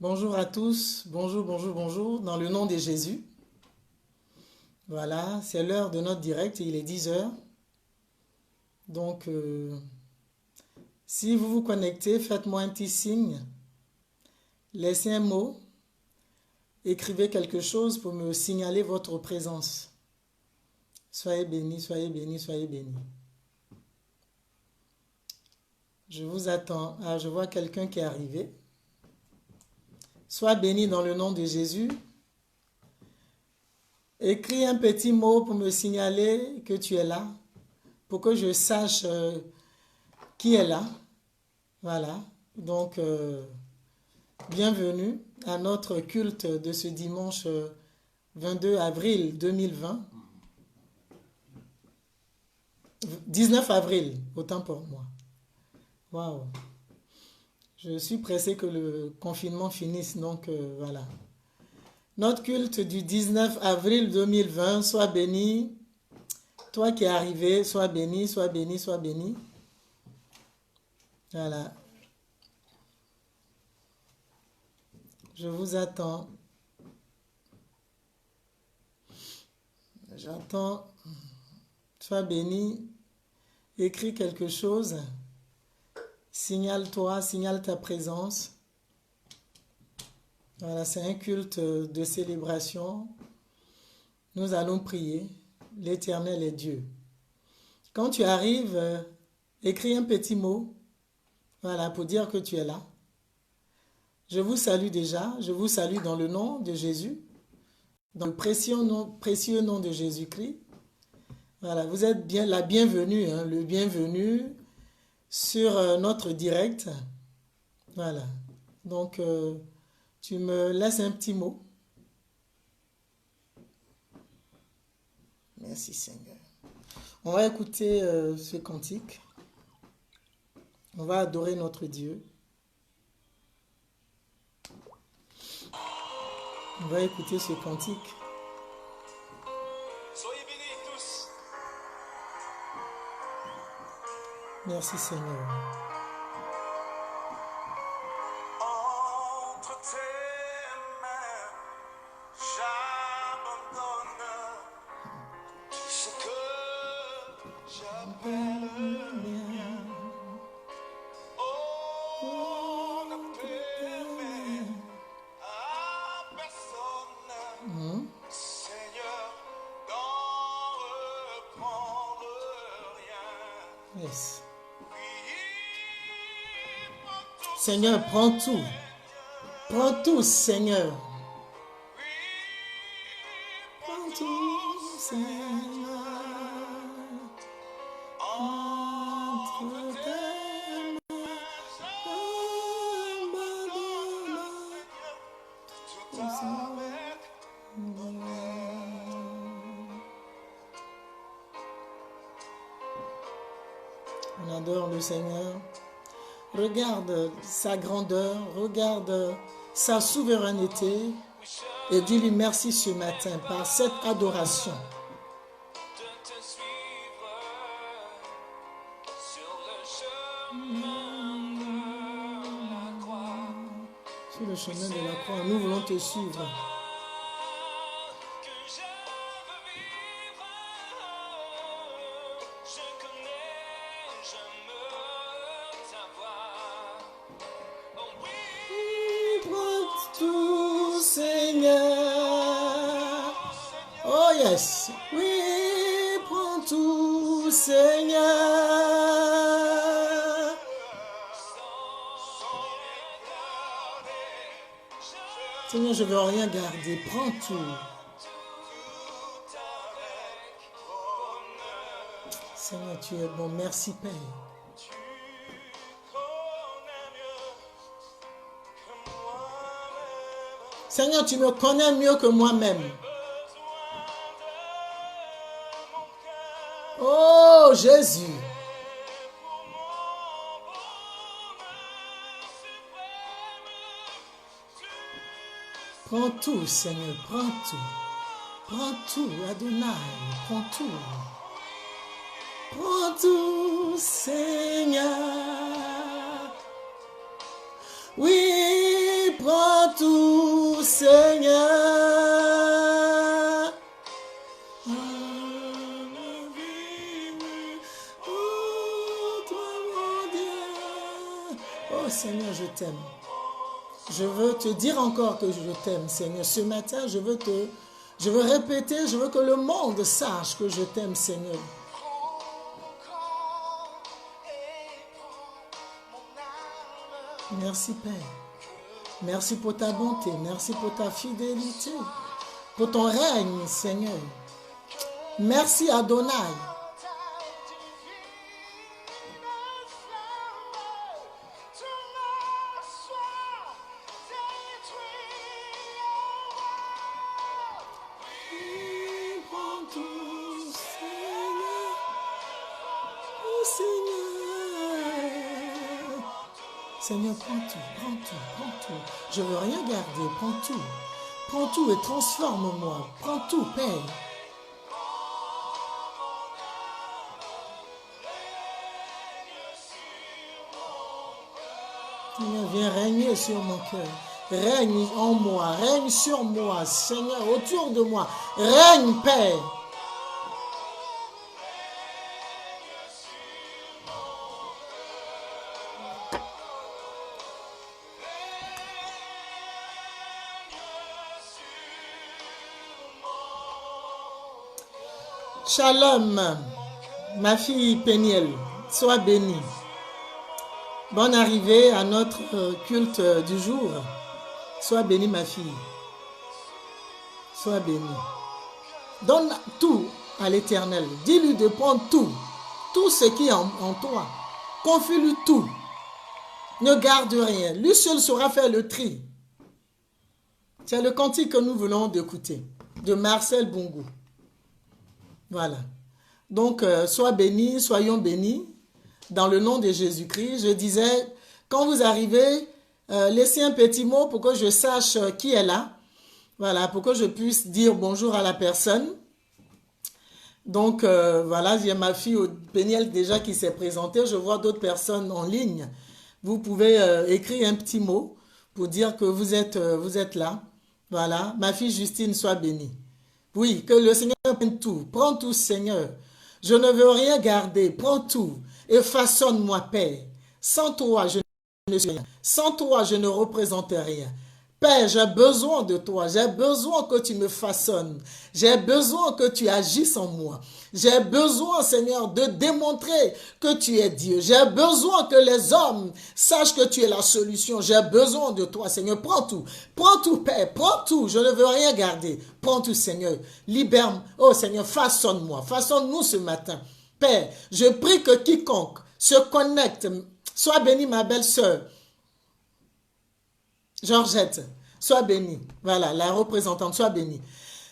Bonjour à tous, bonjour, bonjour, bonjour, dans le nom de Jésus. Voilà, c'est l'heure de notre direct, il est 10 heures. Donc, si vous vous connectez, faites-moi un petit signe, laissez un mot, écrivez quelque chose pour me signaler votre présence. Soyez bénis, soyez bénis, soyez bénis. Je vous attends. Ah, je vois quelqu'un qui est arrivé. Sois béni dans le nom de Jésus. Écris un petit mot pour me signaler que tu es là, pour que je sache qui est là. Voilà. Donc, bienvenue à notre culte de ce dimanche 22 avril 2020. 19 avril, autant pour moi. Waouh. Je suis pressé que le confinement finisse, donc voilà. Notre culte du 19 avril 2020, sois béni. Toi qui es arrivé, sois béni, sois béni, sois béni. Voilà. Je vous attends. J'attends. Sois béni. Écris quelque chose. Signale-toi, signale ta présence. Voilà, c'est un culte de célébration. Nous allons prier. L'Éternel est Dieu. Quand tu arrives, écris un petit mot. Voilà, pour dire que tu es là. Je vous salue déjà. Je vous salue dans le nom de Jésus. Dans le précieux nom de Jésus-Christ. Voilà, vous êtes bien la bienvenue, hein, le bienvenu sur notre direct. Voilà. Donc, tu me laisses un petit mot. Merci Seigneur. On va écouter ce cantique. On va adorer notre Dieu. On va écouter ce cantique. Soyez bénis tous. Merci Seigneur. Entre tes mains, j'abandonne tout ce que j'appelle mien. Oh, ne permets à personne, Seigneur, d'en reprendre rien. Yes. Oui, prends tout, Seigneur, prends tout. Prends tout, Seigneur. oui, Prends tout, Seigneur. Entre tes tout avec On adore le Seigneur. Regarde sa grandeur, regarde sa souveraineté et dis-lui merci ce matin par cette adoration. de te suivre sur le chemin de la croix. Sur le chemin de la croix, nous voulons te suivre. Que je veux vivre, je connais, j'aime ta voix. Oh oui, Prends tout, Seigneur. Oh yes. Oui, prends tout, Seigneur. sans regarder, Seigneur, je ne veux rien garder. Prends tout. tout avec bonheur. Seigneur, tu es bon. Merci, Père. Tu connais mieux que moi-même. Seigneur, tu me connais mieux que moi-même. Besoin de mon cœur Oh, Jésus. pour mon bonheur suprême. Prends tout, Seigneur. Prends tout. Prends tout, Adonai. Prends tout. Prends tout, Seigneur. Oui, prends Seigneur. Oh Seigneur, je t'aime. Je veux te dire encore que je t'aime, Seigneur. Ce matin, je veux répéter, je veux que le monde sache que je t'aime, Seigneur. Merci, Père. Merci pour ta bonté. Merci pour ta fidélité. Pour ton règne, Seigneur. Merci, Adonai. Seigneur, prends tout, prends tout, prends tout. Je veux rien garder, prends tout. Prends tout et transforme-moi. Prends tout, Père. Seigneur, viens régner sur mon cœur. Règne en moi, règne sur moi, Seigneur, autour de moi. Règne, Père. Shalom, ma fille Péniel, sois bénie. Bonne arrivée à notre culte du jour. Sois bénie, ma fille. Sois bénie. Donne tout à l'Éternel. Dis-lui de prendre tout. Tout ce qui est en toi. Confie-lui tout. Ne garde rien. Lui seul saura faire le tri. C'est le cantique que nous venons d'écouter. De Marcel Bongou. Voilà. Donc, sois bénis, soyons bénis. Dans le nom de Jésus-Christ, je disais, quand vous arrivez, laissez un petit mot pour que je sache qui est là. Voilà, pour que je puisse dire bonjour à la personne. Donc, voilà, j'ai ma fille Péniel déjà qui s'est présentée. Je vois d'autres personnes en ligne. Vous pouvez écrire un petit mot pour dire que vous êtes là. Voilà, ma fille Justine, sois bénie. Oui, que le Seigneur prenne tout. Prends tout, Seigneur. Je ne veux rien garder. Prends tout et façonne-moi, Père. Sans toi, je ne suis rien. Sans toi, je ne représente rien. Père, j'ai besoin de toi. J'ai besoin que tu me façonnes. J'ai besoin que tu agisses en moi. J'ai besoin, Seigneur, de démontrer que tu es Dieu. J'ai besoin que les hommes sachent que tu es la solution. J'ai besoin de toi, Seigneur. Prends tout. Prends tout, Père. Prends tout. Je ne veux rien garder. Prends tout, Seigneur. Libère-moi. Oh, Seigneur, façonne-moi. Façonne-nous ce matin. Père, je prie que quiconque se connecte, sois bénie, ma belle-sœur. Georgette, sois bénie. Voilà, la représentante, sois bénie.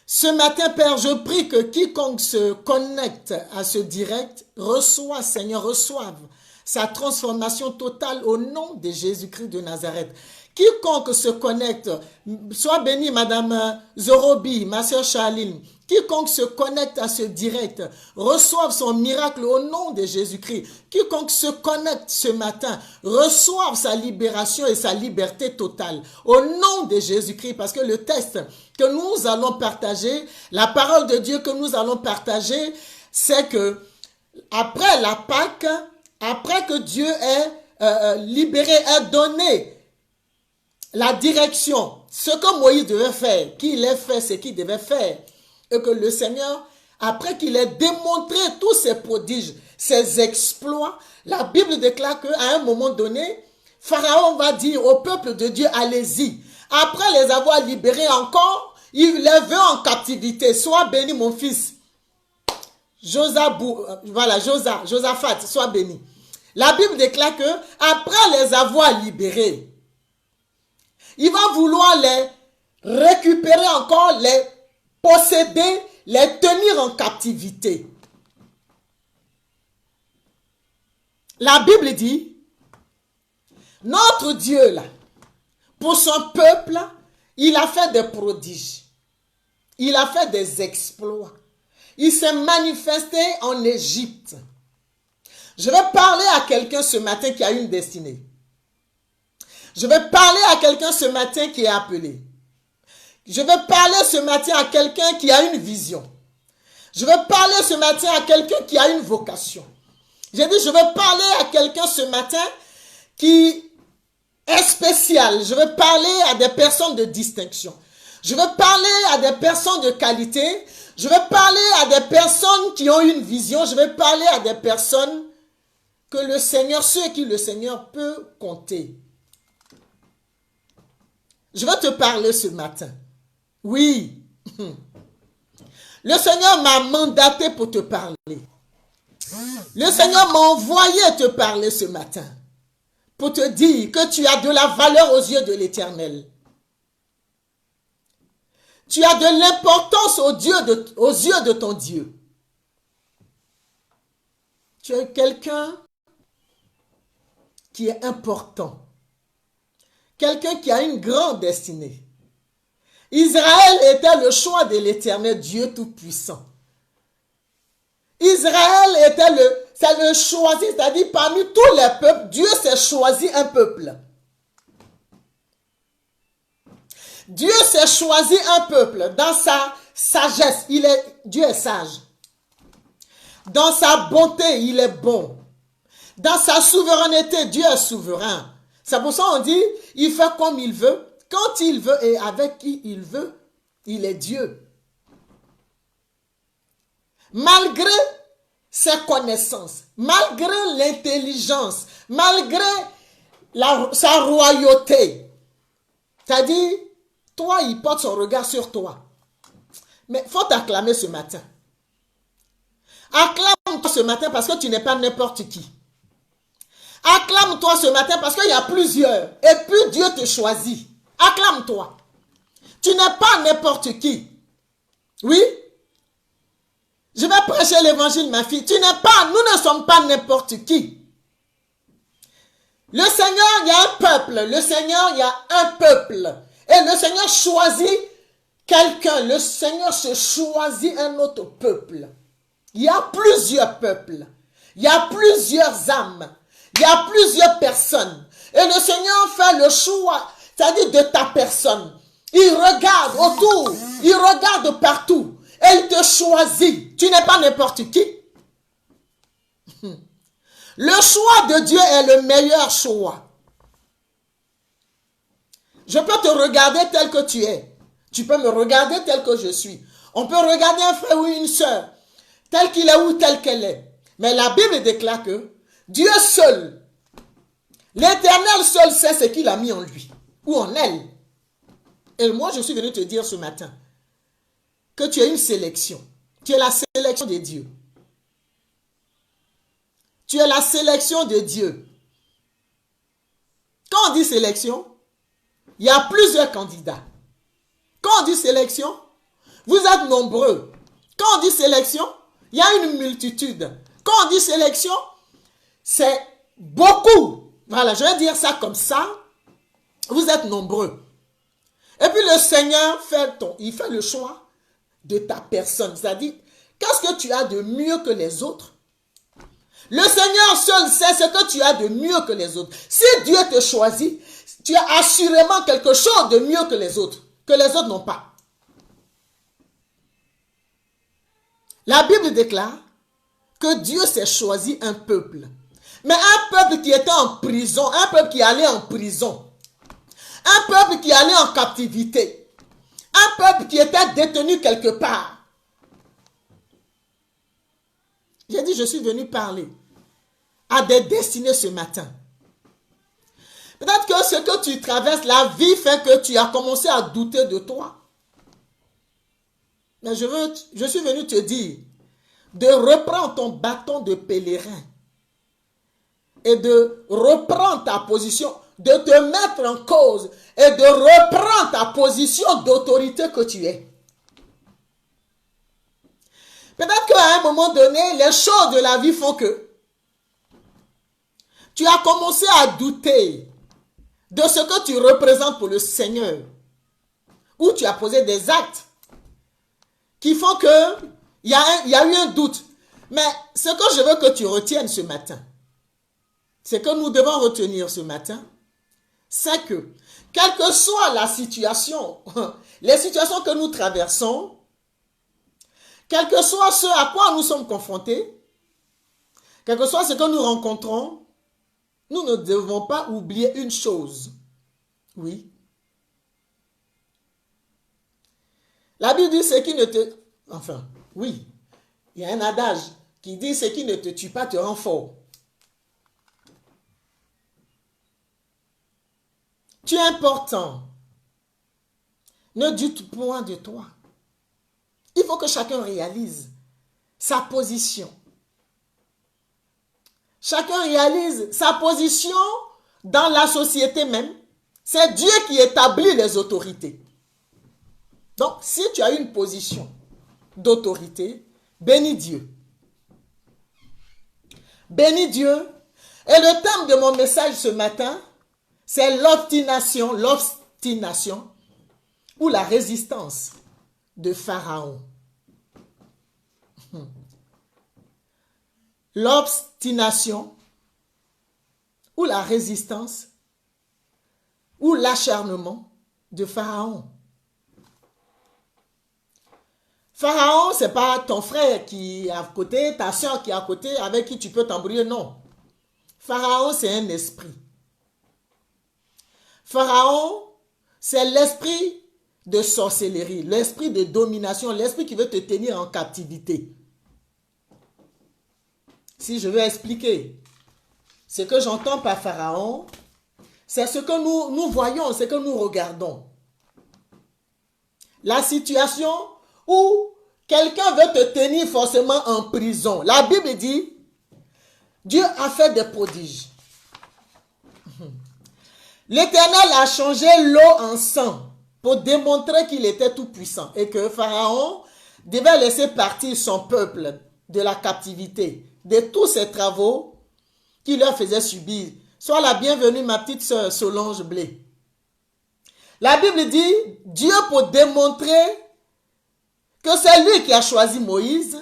Ce matin, Père, je prie que quiconque se connecte à ce direct reçoive, Seigneur, reçoive sa transformation totale au nom de Jésus-Christ de Nazareth. Quiconque se connecte, sois bénie, Madame Zorobi, ma sœur Charline. Quiconque se connecte à ce direct, reçoive son miracle au nom de Jésus-Christ. Quiconque se connecte ce matin, reçoive sa libération et sa liberté totale au nom de Jésus-Christ. Parce que le texte que nous allons partager, la parole de Dieu que nous allons partager, c'est que après la Pâque, après que Dieu ait libéré, ait donné la direction, ce que Moïse devait faire, qu'il ait fait ce qu'il devait faire, et que le Seigneur, après qu'il ait démontré tous ses prodiges, ses exploits, la Bible déclare qu'à un moment donné, Pharaon va dire au peuple de Dieu, allez-y. Après les avoir libérés encore, il les veut en captivité. Sois béni, mon fils. Josaphat, sois béni. La Bible déclare que après les avoir libérés, il va vouloir les récupérer encore, les posséder, les tenir en captivité. La Bible dit, notre Dieu là, pour son peuple, il a fait des prodiges. Il a fait des exploits. Il s'est manifesté en Égypte. Je vais parler à quelqu'un ce matin qui a une destinée. Je vais parler à quelqu'un ce matin qui est appelé. Je veux parler ce matin à quelqu'un qui a une vision. Je veux parler ce matin à quelqu'un qui a une vocation. J'ai dit, je veux parler à quelqu'un ce matin qui est spécial. Je veux parler à des personnes de distinction. Je veux parler à des personnes de qualité. Je veux parler à des personnes qui ont une vision. Je veux parler à des personnes que le Seigneur, ceux qui le Seigneur peut compter. Je veux te parler ce matin. Oui. Le Seigneur m'a mandaté pour te parler. Le Seigneur m'a envoyé te parler ce matin pour te dire que tu as de la valeur aux yeux de l'Éternel. Tu as de l'importance aux yeux de ton Dieu. Tu es quelqu'un qui est important. Quelqu'un qui a une grande destinée. Israël était le choix de l'Éternel Dieu Tout-Puissant. Israël était c'est le choisi, c'est-à-dire parmi tous les peuples, Dieu s'est choisi un peuple. Dieu s'est choisi un peuple dans sa sagesse. Dieu est sage. Dans sa bonté, il est bon. Dans sa souveraineté, Dieu est souverain. C'est pour ça qu'on dit, il fait comme il veut, quand il veut et avec qui il veut, il est Dieu. Malgré ses connaissances, malgré l'intelligence, malgré sa royauté, c'est-à-dire, toi, il porte son regard sur toi. Mais il faut t'acclamer ce matin. Acclame-toi ce matin parce que tu n'es pas n'importe qui. Acclame-toi ce matin parce qu'il y a plusieurs. Et puis Dieu te choisit. Acclame-toi. Tu n'es pas n'importe qui. Oui? Je vais prêcher l'évangile, ma fille. Nous ne sommes pas n'importe qui. Le Seigneur, il y a un peuple. Le Seigneur, il y a un peuple. Et le Seigneur choisit quelqu'un. Le Seigneur se choisit un autre peuple. Il y a plusieurs peuples. Il y a plusieurs âmes. Il y a plusieurs personnes. Et le Seigneur fait le choix, c'est-à-dire de ta personne. Il regarde autour. Il regarde partout. Et il te choisit. Tu n'es pas n'importe qui. Le choix de Dieu est le meilleur choix. Je peux te regarder tel que tu es. Tu peux me regarder tel que je suis. On peut regarder un frère ou une sœur, tel qu'il est ou tel qu'elle est. Mais la Bible déclare que Dieu seul, l'Éternel seul sait ce qu'il a mis en lui ou en elle. Et moi, je suis venu te dire ce matin que tu as une sélection. Tu es la sélection de Dieu. Tu es la sélection de Dieu. Quand on dit sélection, il y a plusieurs candidats. Quand on dit sélection, vous êtes nombreux. Quand on dit sélection, il y a une multitude. Quand on dit sélection, c'est beaucoup. Voilà, je vais dire ça comme ça. Vous êtes nombreux. Et puis le Seigneur il fait le choix de ta personne. C'est-à-dire, qu'est-ce que tu as de mieux que les autres? Le Seigneur seul sait ce que tu as de mieux que les autres. Si Dieu te choisit, tu as assurément quelque chose de mieux que les autres n'ont pas. La Bible déclare que Dieu s'est choisi un peuple. Mais un peuple qui était en prison, un peuple qui allait en prison, un peuple qui allait en captivité, un peuple qui était détenu quelque part. J'ai dit, je suis venu parler à des destinées ce matin. Peut-être que ce que tu traverses, la vie fait que tu as commencé à douter de toi. Mais je suis venu te dire de reprendre ton bâton de pèlerin et de reprendre ta position, de te mettre en cause et de reprendre ta position d'autorité que tu es. Peut-être qu'à un moment donné, les choses de la vie font que tu as commencé à douter de ce que tu représentes pour le Seigneur. Ou tu as posé des actes qui font que il y a eu un doute. Mais ce que je veux que tu retiennes ce matin, c'est que nous devons retenir ce matin, c'est que, quelle que soit la situation, les situations que nous traversons, quel que soit ce à quoi nous sommes confrontés, quel que soit ce que nous rencontrons, nous ne devons pas oublier une chose. Oui. La Bible dit ce qui ne te... Enfin, oui. Il y a un adage qui dit ce qui ne te tue pas te rend fort. Tu es important. Ne doute point de toi. Il faut que chacun réalise sa position. Chacun réalise sa position dans la société même. C'est Dieu qui établit les autorités. Donc, si tu as une position d'autorité, bénis Dieu. Bénis Dieu. Et le thème de mon message ce matin, c'est l'obstination ou la résistance de Pharaon. L'obstination ou la résistance ou l'acharnement de Pharaon. Pharaon, ce n'est pas ton frère qui est à côté, ta soeur qui est à côté, avec qui tu peux t'embrouiller, non. Pharaon, c'est un esprit. Pharaon, c'est l'esprit de sorcellerie, l'esprit de domination, l'esprit qui veut te tenir en captivité. Si je veux expliquer ce que j'entends par Pharaon, c'est ce que nous voyons, ce que nous regardons. La situation où quelqu'un veut te tenir forcément en prison. La Bible dit, Dieu a fait des prodiges. L'Éternel a changé l'eau en sang pour démontrer qu'il était tout puissant et que Pharaon devait laisser partir son peuple de la captivité, de tous ses travaux qu'il leur faisait subir. Sois la bienvenue, ma petite sœur Solange Blé. La Bible dit, Dieu pour démontrer que c'est lui qui a choisi Moïse,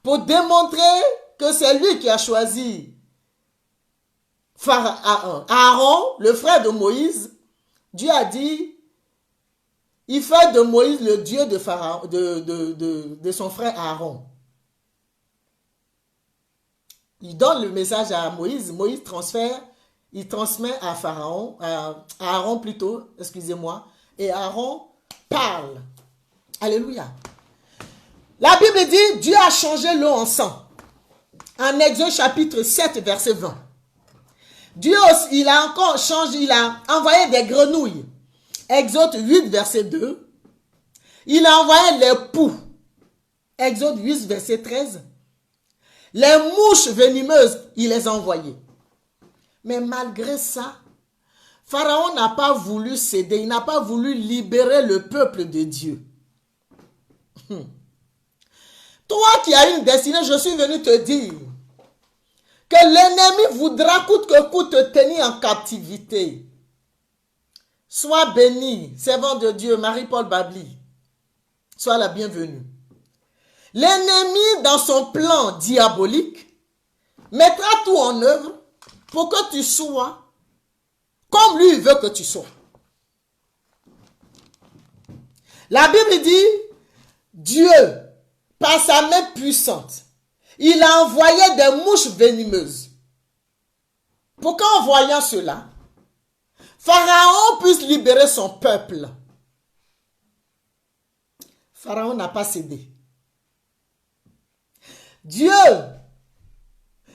pour démontrer que c'est lui qui a choisi Aaron, le frère de Moïse. Dieu a dit, il fait de Moïse le Dieu de, Pharaon, de son frère Aaron. Il donne le message à Moïse, Moïse il transmet à Pharaon, à Aaron plutôt, excusez-moi, et Aaron parle. Alléluia. La Bible dit, Dieu a changé l'eau en sang. En Exode chapitre 7, verset 20. Dieu, il a encore changé, il a envoyé des grenouilles. Exode 8, verset 2. Il a envoyé les poux. Exode 8, verset 13. Les mouches venimeuses, il les a envoyées. Mais malgré ça, Pharaon n'a pas voulu céder, il n'a pas voulu libérer le peuple de Dieu. Toi qui as une destinée, je suis venu te dire que l'ennemi voudra coûte que coûte te tenir en captivité. Sois béni, servant de Dieu, Marie-Paul Babli. Sois la bienvenue. L'ennemi, dans son plan diabolique, mettra tout en œuvre pour que tu sois comme lui veut que tu sois. La Bible dit, Dieu, par sa main puissante, il a envoyé des mouches venimeuses. Pour qu'en voyant cela, Pharaon puisse libérer son peuple. Pharaon n'a pas cédé. Dieu,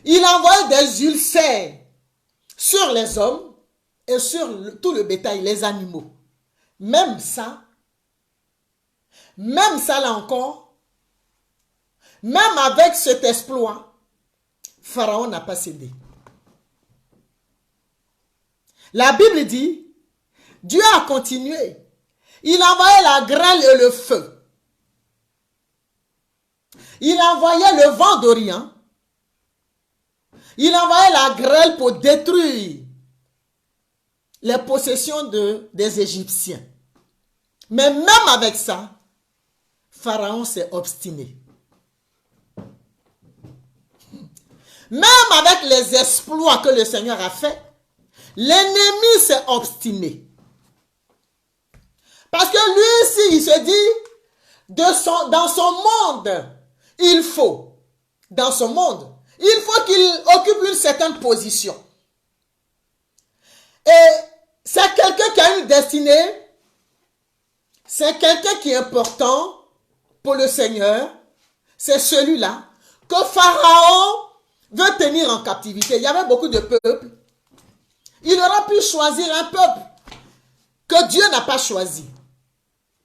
il a envoyé des ulcères sur les hommes et sur tout le bétail, les animaux. Même ça là encore, même avec cet exploit, Pharaon n'a pas cédé. La Bible dit, Dieu a continué. Il a envoyé la grêle et le feu. Il a envoyé le vent d'Orient. Il a envoyé la grêle pour détruire les possessions des Égyptiens. Mais même avec ça, Pharaon s'est obstiné. Même avec les exploits que le Seigneur a fait, L'ennemi s'est obstiné. Parce que lui aussi, il se dit, dans son monde, dans son monde, il faut qu'il occupe une certaine position. Et c'est quelqu'un qui a une destinée, c'est quelqu'un qui est important pour le Seigneur, c'est celui-là que Pharaon veut tenir en captivité. Il y avait beaucoup de peuples. Il aura pu choisir un peuple que Dieu n'a pas choisi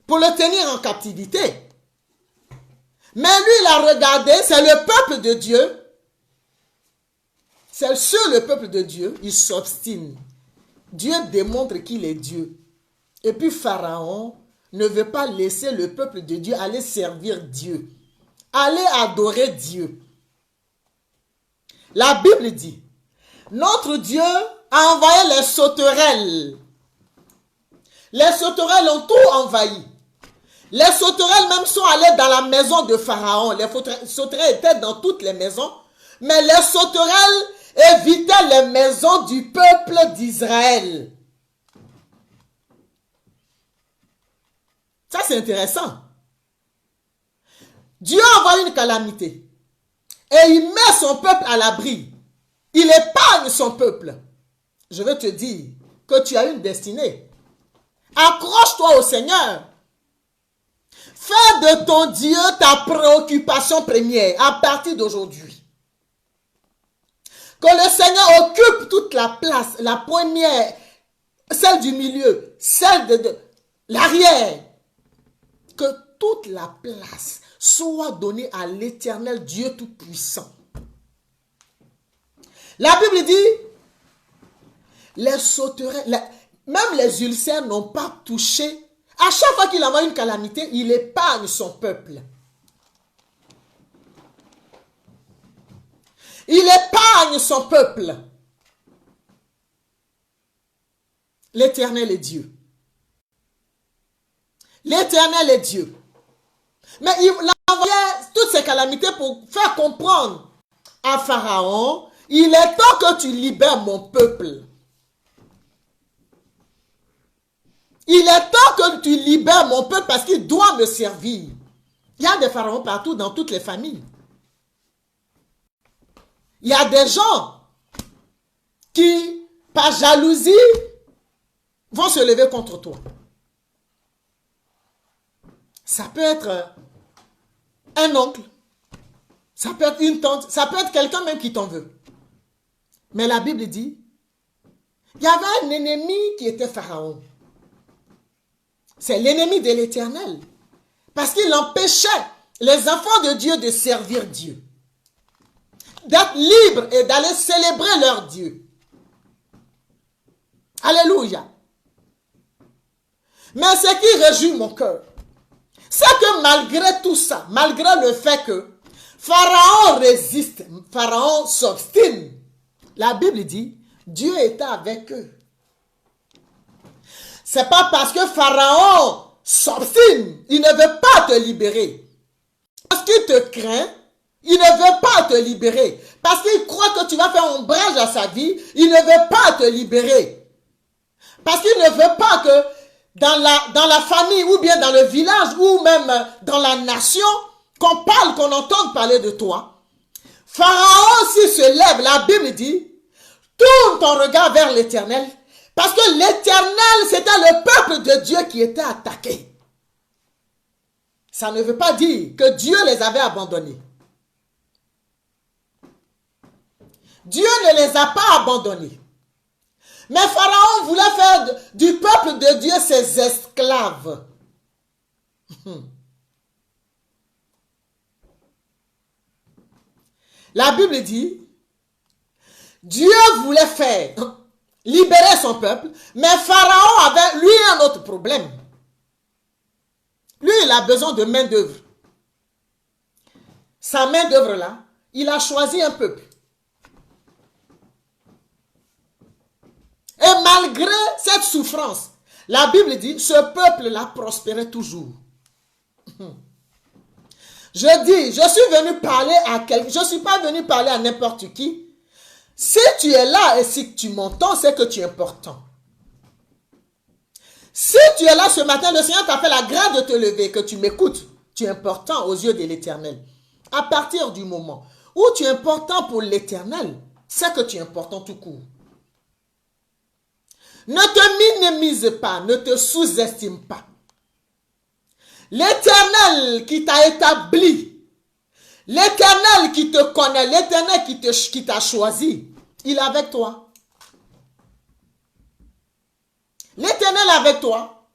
pour le tenir en captivité. Mais lui, il a regardé, c'est le peuple de Dieu. C'est sur le peuple de Dieu, il s'obstine. Dieu démontre qu'il est Dieu. Et puis Pharaon ne veut pas laisser le peuple de Dieu aller servir Dieu, aller adorer Dieu. La Bible dit, notre Dieu a envoyé les sauterelles. Les sauterelles ont tout envahi. Les sauterelles même sont allées dans la maison de Pharaon. Les sauterelles étaient dans toutes les maisons, mais les sauterelles évitaient les maisons du peuple d'Israël. Ça, c'est intéressant. Dieu envoie une calamité et il met son peuple à l'abri. Il épargne son peuple. Je veux te dire que tu as une destinée. Accroche-toi au Seigneur. Fais de ton Dieu ta préoccupation première à partir d'aujourd'hui. Que le Seigneur occupe toute la place, la première, celle du milieu, celle de l'arrière. Que toute la place soit donnée à l'Éternel Dieu Tout-Puissant. La Bible dit, les sauterelles, même les ulcères n'ont pas touché. À chaque fois qu'il envoie une calamité, il épargne son peuple. Il épargne son peuple. L'Éternel est Dieu. L'Éternel est Dieu. Mais il a envoyé toutes ces calamités pour faire comprendre à Pharaon, il est temps que tu libères mon peuple. Il est temps que tu libères mon peuple parce qu'il doit me servir. Il y a des pharaons partout dans toutes les familles. Il y a des gens qui, par jalousie, vont se lever contre toi. Ça peut être un oncle, ça peut être une tante, ça peut être quelqu'un même qui t'en veut. Mais la Bible dit, il y avait un ennemi qui était Pharaon. C'est l'ennemi de l'Éternel. Parce qu'il empêchait les enfants de Dieu de servir Dieu. D'être libres et d'aller célébrer leur Dieu. Alléluia. Mais ce qui réjouit mon cœur, c'est que malgré tout ça, malgré le fait que Pharaon résiste, Pharaon s'obstine, la Bible dit, Dieu était avec eux. C'est pas parce que Pharaon s'obstine, il ne veut pas te libérer. Parce qu'il te craint, il ne veut pas te libérer. Parce qu'il croit que tu vas faire ombrage à sa vie, il ne veut pas te libérer. Parce qu'il ne veut pas que dans la famille ou bien dans le village ou même dans la nation, qu'on parle, qu'on entende parler de toi. Pharaon s'il se lève, la Bible dit, tourne ton regard vers l'Éternel. Parce que l'Éternel, c'était le peuple de Dieu qui était attaqué. Ça ne veut pas dire que Dieu les avait abandonnés. Dieu ne les a pas abandonnés. Mais Pharaon voulait faire du peuple de Dieu ses esclaves. La Bible dit, Dieu voulait faire libérer son peuple, mais Pharaon avait, lui, un autre problème. Lui, il a besoin de main d'œuvre. Sa main d'œuvre là, il a choisi un peuple. Et malgré cette souffrance, la Bible dit, ce peuple-là prospérait toujours. Je dis, je suis venu parler à quelqu'un, je ne suis pas venu parler à n'importe qui. Si tu es là et si tu m'entends, c'est que tu es important. Si tu es là ce matin, le Seigneur t'a fait la grâce de te lever, que tu m'écoutes, tu es important aux yeux de l'Éternel. À partir du moment où tu es important pour l'Éternel, c'est que tu es important tout court. Ne te minimise pas, ne te sous-estime pas. L'Éternel qui t'a établi, l'Éternel qui te connaît, l'Éternel qui t'a choisi, il est avec toi. L'Éternel est avec toi.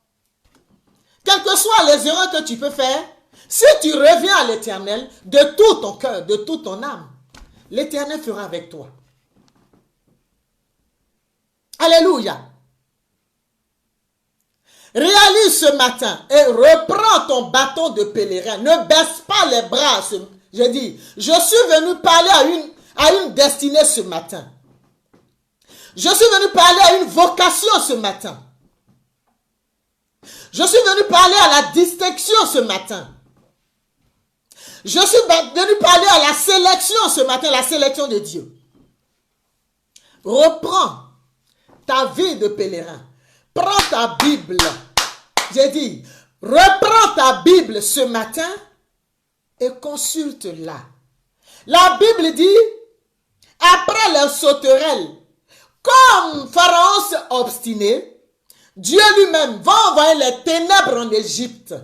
Quelles que soient les erreurs que tu peux faire, si tu reviens à l'Éternel de tout ton cœur, de toute ton âme, l'Éternel fera avec toi. Alléluia. Réalise ce matin et reprends ton bâton de pèlerin. Ne baisse pas les bras. Je dis, je suis venu parler à une destinée ce matin. Je suis venu parler à une vocation ce matin. Je suis venu parler à la distinction ce matin. Je suis venu parler à la sélection ce matin, la sélection de Dieu. Reprends ta vie de pèlerin. Prends ta Bible. J'ai dit, reprends ta Bible ce matin et consulte-la. La Bible dit, après les sauterelles, comme Pharaon s'est obstiné, Dieu lui-même va envoyer les ténèbres en Égypte.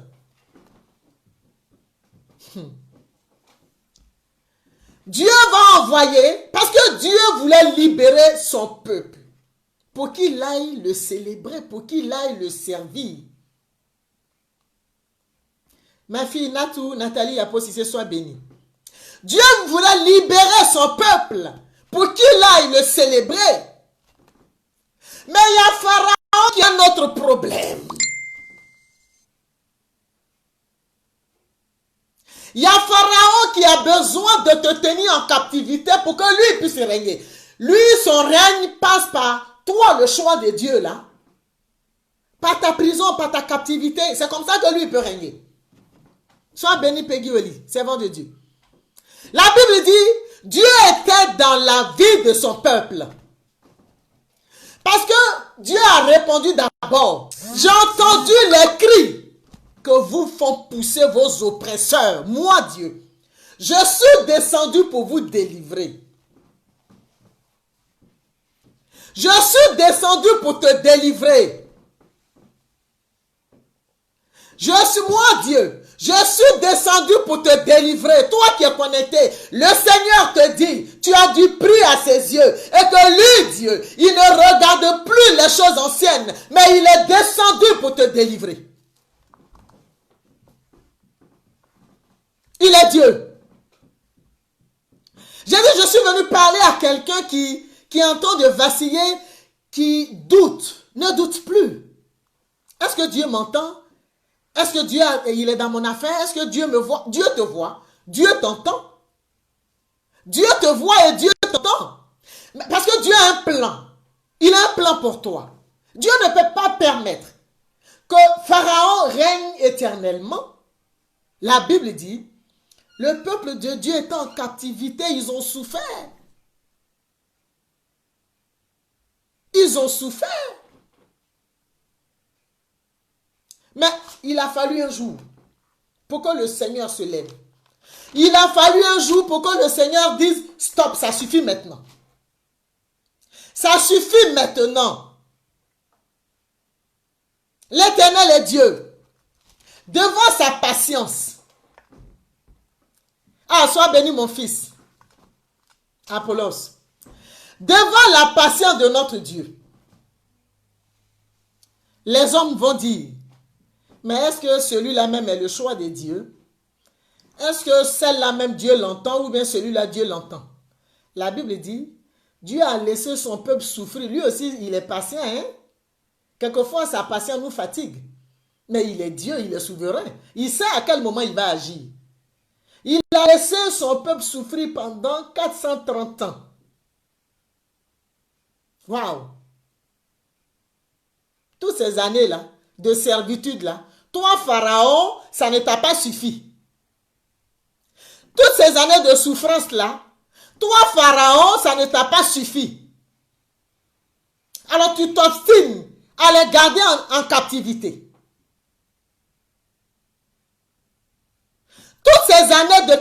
Dieu va envoyer, parce que Dieu voulait libérer son peuple, pour qu'il aille le célébrer, pour qu'il aille le servir. Ma fille Natou, Nathalie Aposissé, soit bénie. Dieu voulait libérer son peuple, pour qu'il aille le célébrer. Mais il y a Pharaon qui a un autre problème. Il y a Pharaon qui a besoin de te tenir en captivité pour que lui puisse régner. Lui, son règne passe par toi, le choix de Dieu, là. Par ta prison, par ta captivité. C'est comme ça que lui peut régner. Sois béni, Peggy Oli, servant de Dieu. La Bible dit, Dieu était dans la vie de son peuple. Parce que Dieu a répondu d'abord. J'ai entendu les cris que vous font pousser vos oppresseurs. Moi, Dieu, je suis descendu pour vous délivrer. Je suis descendu pour te délivrer. Moi, Dieu, je suis descendu pour te délivrer. Toi qui es connecté, le Seigneur te dit, tu as du prix à ses yeux. Et que lui, Dieu, il ne regarde plus les choses anciennes, mais il est descendu pour te délivrer. Il est Dieu. J'ai dit, je suis venu parler à quelqu'un qui entend de vaciller, qui doute. Ne doute plus. Est-ce que Dieu m'entend? Est-ce que Dieu, il est dans mon affaire? Est-ce que Dieu me voit? Dieu te voit. Dieu t'entend. Dieu te voit et Dieu t'entend. Parce que Dieu a un plan. Il a un plan pour toi. Dieu ne peut pas permettre que Pharaon règne éternellement. La Bible dit, le peuple de Dieu est en captivité, ils ont souffert. Ils ont souffert. Mais il a fallu un jour pour que le Seigneur se lève. Il a fallu un jour pour que le Seigneur dise, stop, ça suffit maintenant. Ça suffit maintenant. L'Éternel est Dieu. Devant sa patience. Ah, sois béni mon fils. Apollos. Devant la patience de notre Dieu. Les hommes vont dire, mais est-ce que celui-là même est le choix de Dieu? Est-ce que celle-là même Dieu l'entend ou bien celui-là Dieu l'entend? La Bible dit, Dieu a laissé son peuple souffrir. Lui aussi, il est patient. Hein? Quelquefois, sa patience nous fatigue. Mais il est Dieu, il est souverain. Il sait à quel moment il va agir. Il a laissé son peuple souffrir pendant 430 ans. Waouh! Toutes ces années-là, de servitude-là, toi, Pharaon, ça ne t'a pas suffi. Toutes ces années de souffrance-là, Toi, Pharaon, ça ne t'a pas suffi. Alors tu t'obstines à les garder en captivité. Toutes ces années de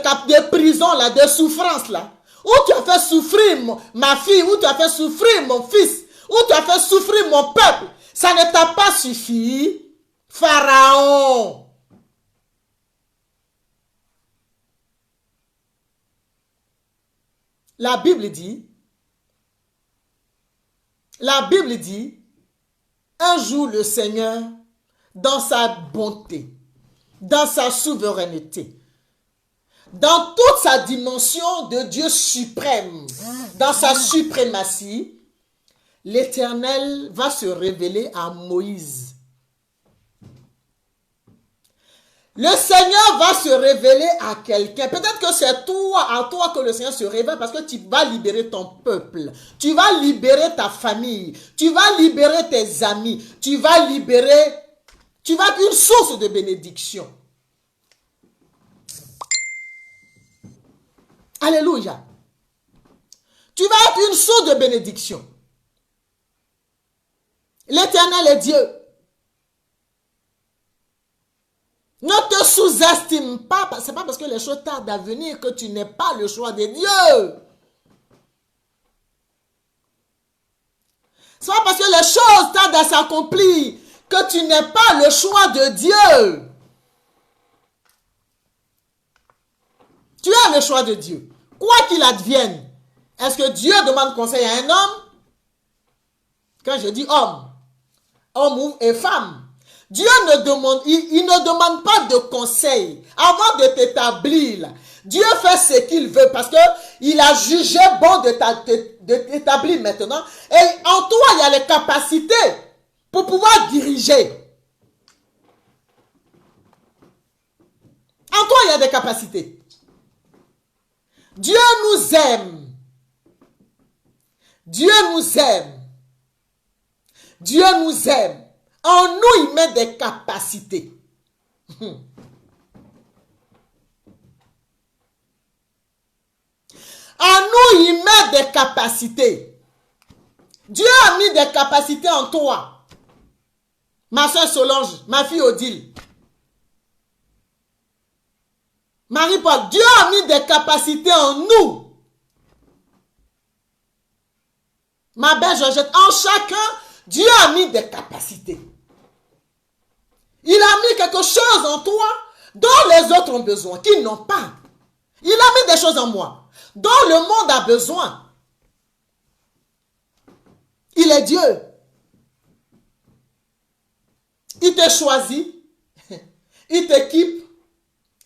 prison, là, de souffrance, là, où tu as fait souffrir ma fille, où tu as fait souffrir mon fils, où tu as fait souffrir mon peuple, ça ne t'a pas suffi, Pharaon. La Bible dit, un jour le Seigneur, dans sa bonté, dans sa souveraineté, dans toute sa dimension de Dieu suprême, dans sa suprématie, l'Éternel va se révéler à Moïse. Le Seigneur va se révéler à quelqu'un. Peut-être que c'est à toi que le Seigneur se révèle parce que tu vas libérer ton peuple. Tu vas libérer ta famille. Tu vas libérer tes amis. Tu vas être une source de bénédiction. Alléluia. Tu vas être une source de bénédiction. L'Éternel est Dieu. Ne te sous-estime pas. Ce n'est pas parce que les choses tardent à venir que tu n'es pas le choix de Dieu. Ce n'est pas parce que les choses tardent à s'accomplir que tu n'es pas le choix de Dieu. Tu es le choix de Dieu. Quoi qu'il advienne, est-ce que Dieu demande conseil à un homme? Quand je dis homme et femme, Dieu ne demande, il ne demande pas de conseil avant de t'établir. Dieu fait ce qu'il veut parce qu'il a jugé bon de t'établir maintenant. Et en toi, il y a les capacités pour pouvoir diriger. En toi, il y a des capacités. Dieu nous aime. Dieu nous aime. Dieu nous aime. En nous, il met des capacités. En nous, il met des capacités. Dieu a mis des capacités en toi. Ma soeur Solange, ma fille Odile. Marie-Paul, Dieu a mis des capacités en nous. Ma belle Georgette, en chacun, Dieu a mis des capacités. Il a mis quelque chose en toi dont les autres ont besoin, qu'ils n'ont pas. Il a mis des choses en moi dont le monde a besoin. Il est Dieu. Il te choisit, il t'équipe,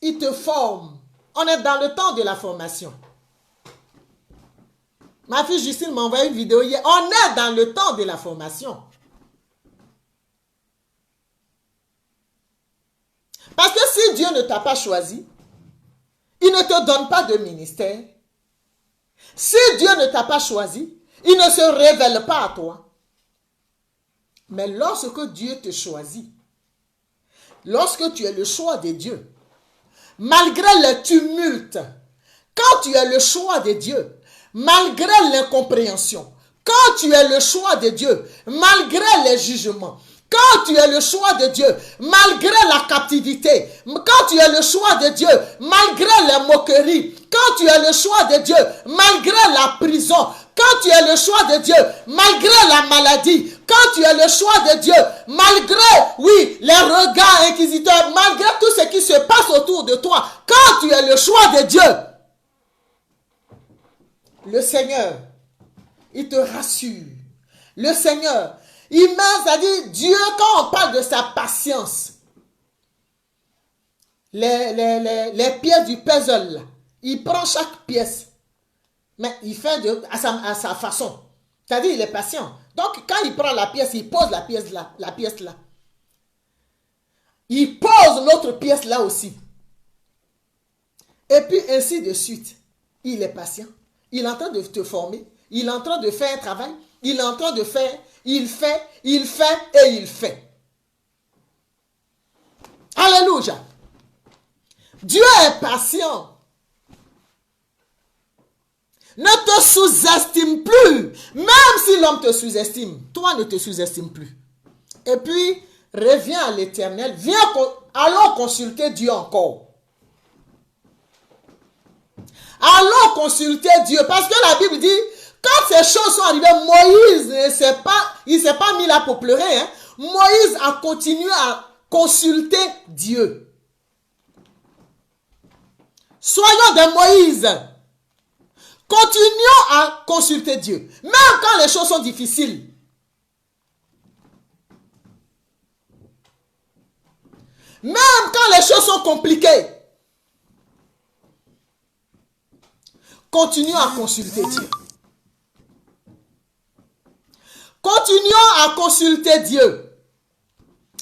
il te forme. On est dans le temps de la formation. Ma fille Justine m'a envoyé une vidéo hier. On est dans le temps de la formation. Parce que si Dieu ne t'a pas choisi, il ne te donne pas de ministère. Si Dieu ne t'a pas choisi, il ne se révèle pas à toi. Mais lorsque Dieu te choisit, lorsque tu es le choix de Dieu, malgré le tumulte, quand tu es le choix de Dieu, malgré l'incompréhension, quand tu es le choix de Dieu, malgré les jugements, quand tu es le choix de Dieu, malgré la captivité, quand tu es le choix de Dieu, malgré les moqueries, quand tu es le choix de Dieu, malgré la prison, quand tu es le choix de Dieu, malgré la maladie, quand tu es le choix de Dieu, malgré, oui, les regards inquisiteurs, malgré tout ce qui se passe autour de toi, quand tu es le choix de Dieu, le Seigneur, il te rassure. Le Seigneur, il met, c'est-à-dire Dieu, quand on parle de sa patience, les pièces du puzzle, là, il prend chaque pièce, mais il fait à sa façon. C'est-à-dire il est patient. Donc quand il prend la pièce, il pose la pièce là. Il pose l'autre pièce là aussi. Et puis ainsi de suite. Il est patient. Il est en train de te former. Il est en train de faire un travail. Il est en train de faire. Il fait et il fait. Alléluia. Dieu est patient. Ne te sous-estime plus. Même si l'homme te sous-estime, toi ne te sous-estime plus. Et puis, reviens à l'Éternel. Allons consulter Dieu encore. Allons consulter Dieu. Parce que la Bible dit, quand ces choses sont arrivées, Moïse il ne s'est pas mis là pour pleurer. Hein. Moïse a continué à consulter Dieu. Soyons des Moïse. Continuons à consulter Dieu. Même quand les choses sont difficiles. Même quand les choses sont compliquées. Continuons à consulter Dieu. Continuons à consulter Dieu.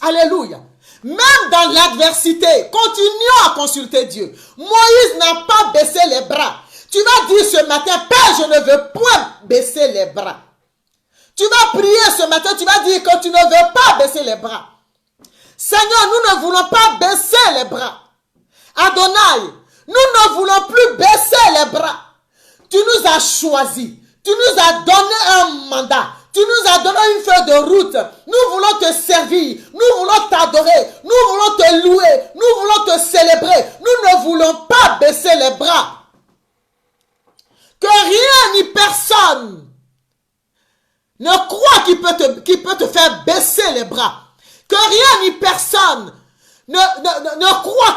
Alléluia. Même dans l'adversité, continuons à consulter Dieu. Moïse n'a pas baissé les bras. Tu vas dire ce matin, Père, je ne veux point baisser les bras. Tu vas prier ce matin, tu vas dire que tu ne veux pas baisser les bras. Seigneur, nous ne voulons pas baisser les bras. Adonai, nous ne voulons plus baisser les bras. Tu nous as choisis. Tu nous as donné un mandat. Tu nous as donné une feuille de route. Nous voulons te servir. Nous voulons t'adorer. Nous voulons te louer. Nous voulons te célébrer. Nous ne voulons pas baisser les bras. Que rien ni personne ne croit qu'il peut te faire baisser les bras. Que rien ni personne ne croit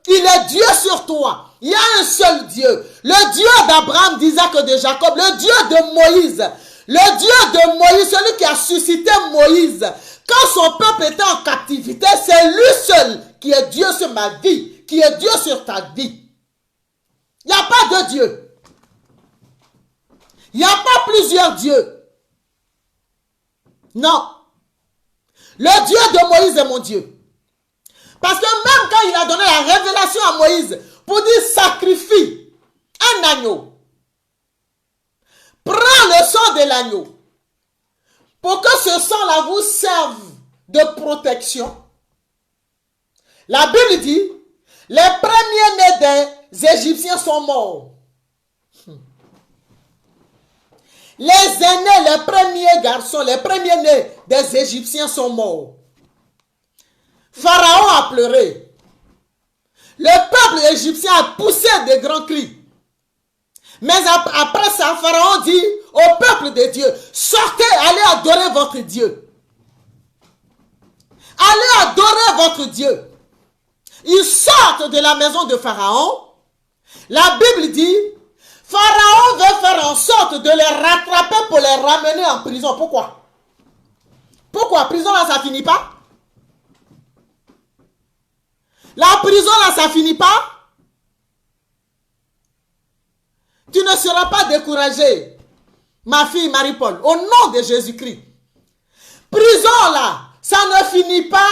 qu'il est Dieu sur toi. Il y a un seul Dieu. Le Dieu d'Abraham, d'Isaac et de Jacob. Le Dieu de Moïse. Le Dieu de Moïse, celui qui a suscité Moïse. Quand son peuple était en captivité, c'est lui seul qui est Dieu sur ma vie. Qui est Dieu sur ta vie. Il n'y a pas de Dieu. Il n'y a pas plusieurs dieux. Non. Le Dieu de Moïse est mon Dieu. Parce que même quand il a donné la révélation à Moïse pour dire sacrifie un agneau, prends le sang de l'agneau pour que ce sang-là vous serve de protection. La Bible dit, les premiers-nés des Égyptiens sont morts. Les aînés, les premiers garçons, les premiers-nés des Égyptiens sont morts. Pharaon a pleuré. Le peuple égyptien a poussé des grands cris. Mais après ça, Pharaon dit au peuple de Dieu, sortez, allez adorer votre Dieu. Allez adorer votre Dieu. Ils sortent de la maison de Pharaon. La Bible dit, Pharaon veut faire en sorte de les rattraper pour les ramener en prison. Pourquoi? Pourquoi? Prison là, ça finit pas? La prison là, ça finit pas? Tu ne seras pas découragée, ma fille Marie-Paul, au nom de Jésus-Christ. Prison là, ça ne finit pas,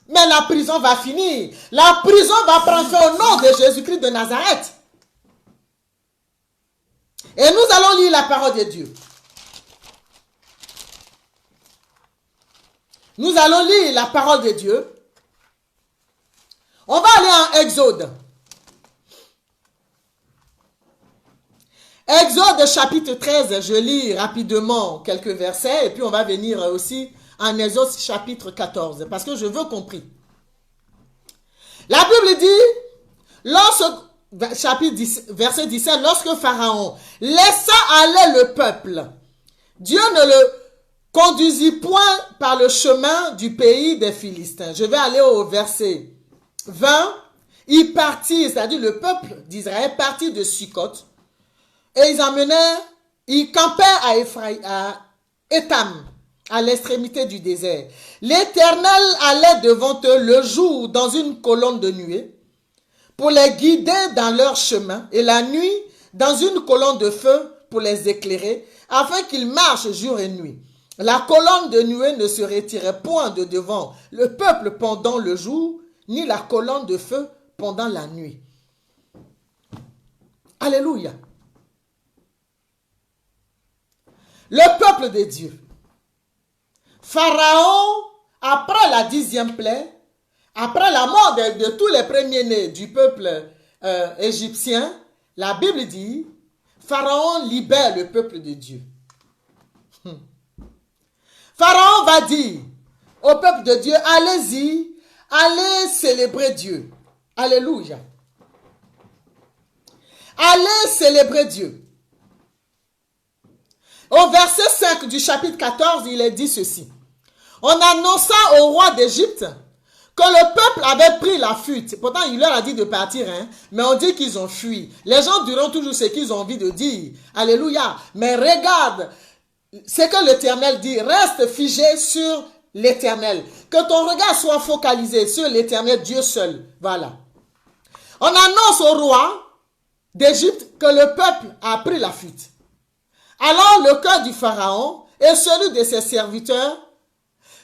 mais la prison va finir. La prison va prendre fin au nom de Jésus-Christ de Nazareth. Et nous allons lire la parole de Dieu. Nous allons lire la parole de Dieu. On va aller en Exode. Exode chapitre 13, je lis rapidement quelques versets et puis on va venir aussi en Exode chapitre 14 parce que je veux compris. La Bible dit, chapitre 10, verset 17, lorsque Pharaon laissa aller le peuple, Dieu ne le conduisit point par le chemin du pays des Philistins. Je vais aller au verset 20. Il partit, c'est-à-dire le peuple d'Israël partit de Sukkot et ils campèrent à Étam, à l'extrémité du désert. L'Éternel allait devant eux le jour dans une colonne de nuée pour les guider dans leur chemin et la nuit dans une colonne de feu pour les éclairer afin qu'ils marchent jour et nuit. La colonne de nuée ne se retirait point de devant le peuple pendant le jour, ni la colonne de feu pendant la nuit. Alléluia. Le peuple de Dieu. Pharaon, après la 10e plaie, après la mort de tous les premiers-nés du peuple égyptien, la Bible dit, Pharaon libère le peuple de Dieu. Pharaon va dire au peuple de Dieu, allez-y, allez célébrer Dieu. Alléluia. Allez célébrer Dieu. Au verset 5 du chapitre 14, il est dit ceci. On annonça au roi d'Égypte que le peuple avait pris la fuite. Pourtant, il leur a dit de partir, hein, mais on dit qu'ils ont fui. Les gens diront toujours ce qu'ils ont envie de dire. Alléluia. Mais regarde ce que l'Éternel dit. Reste figé sur l'Éternel. Que ton regard soit focalisé sur l'Éternel, Dieu seul. Voilà. On annonce au roi d'Égypte que le peuple a pris la fuite. Alors le cœur du Pharaon et celui de ses serviteurs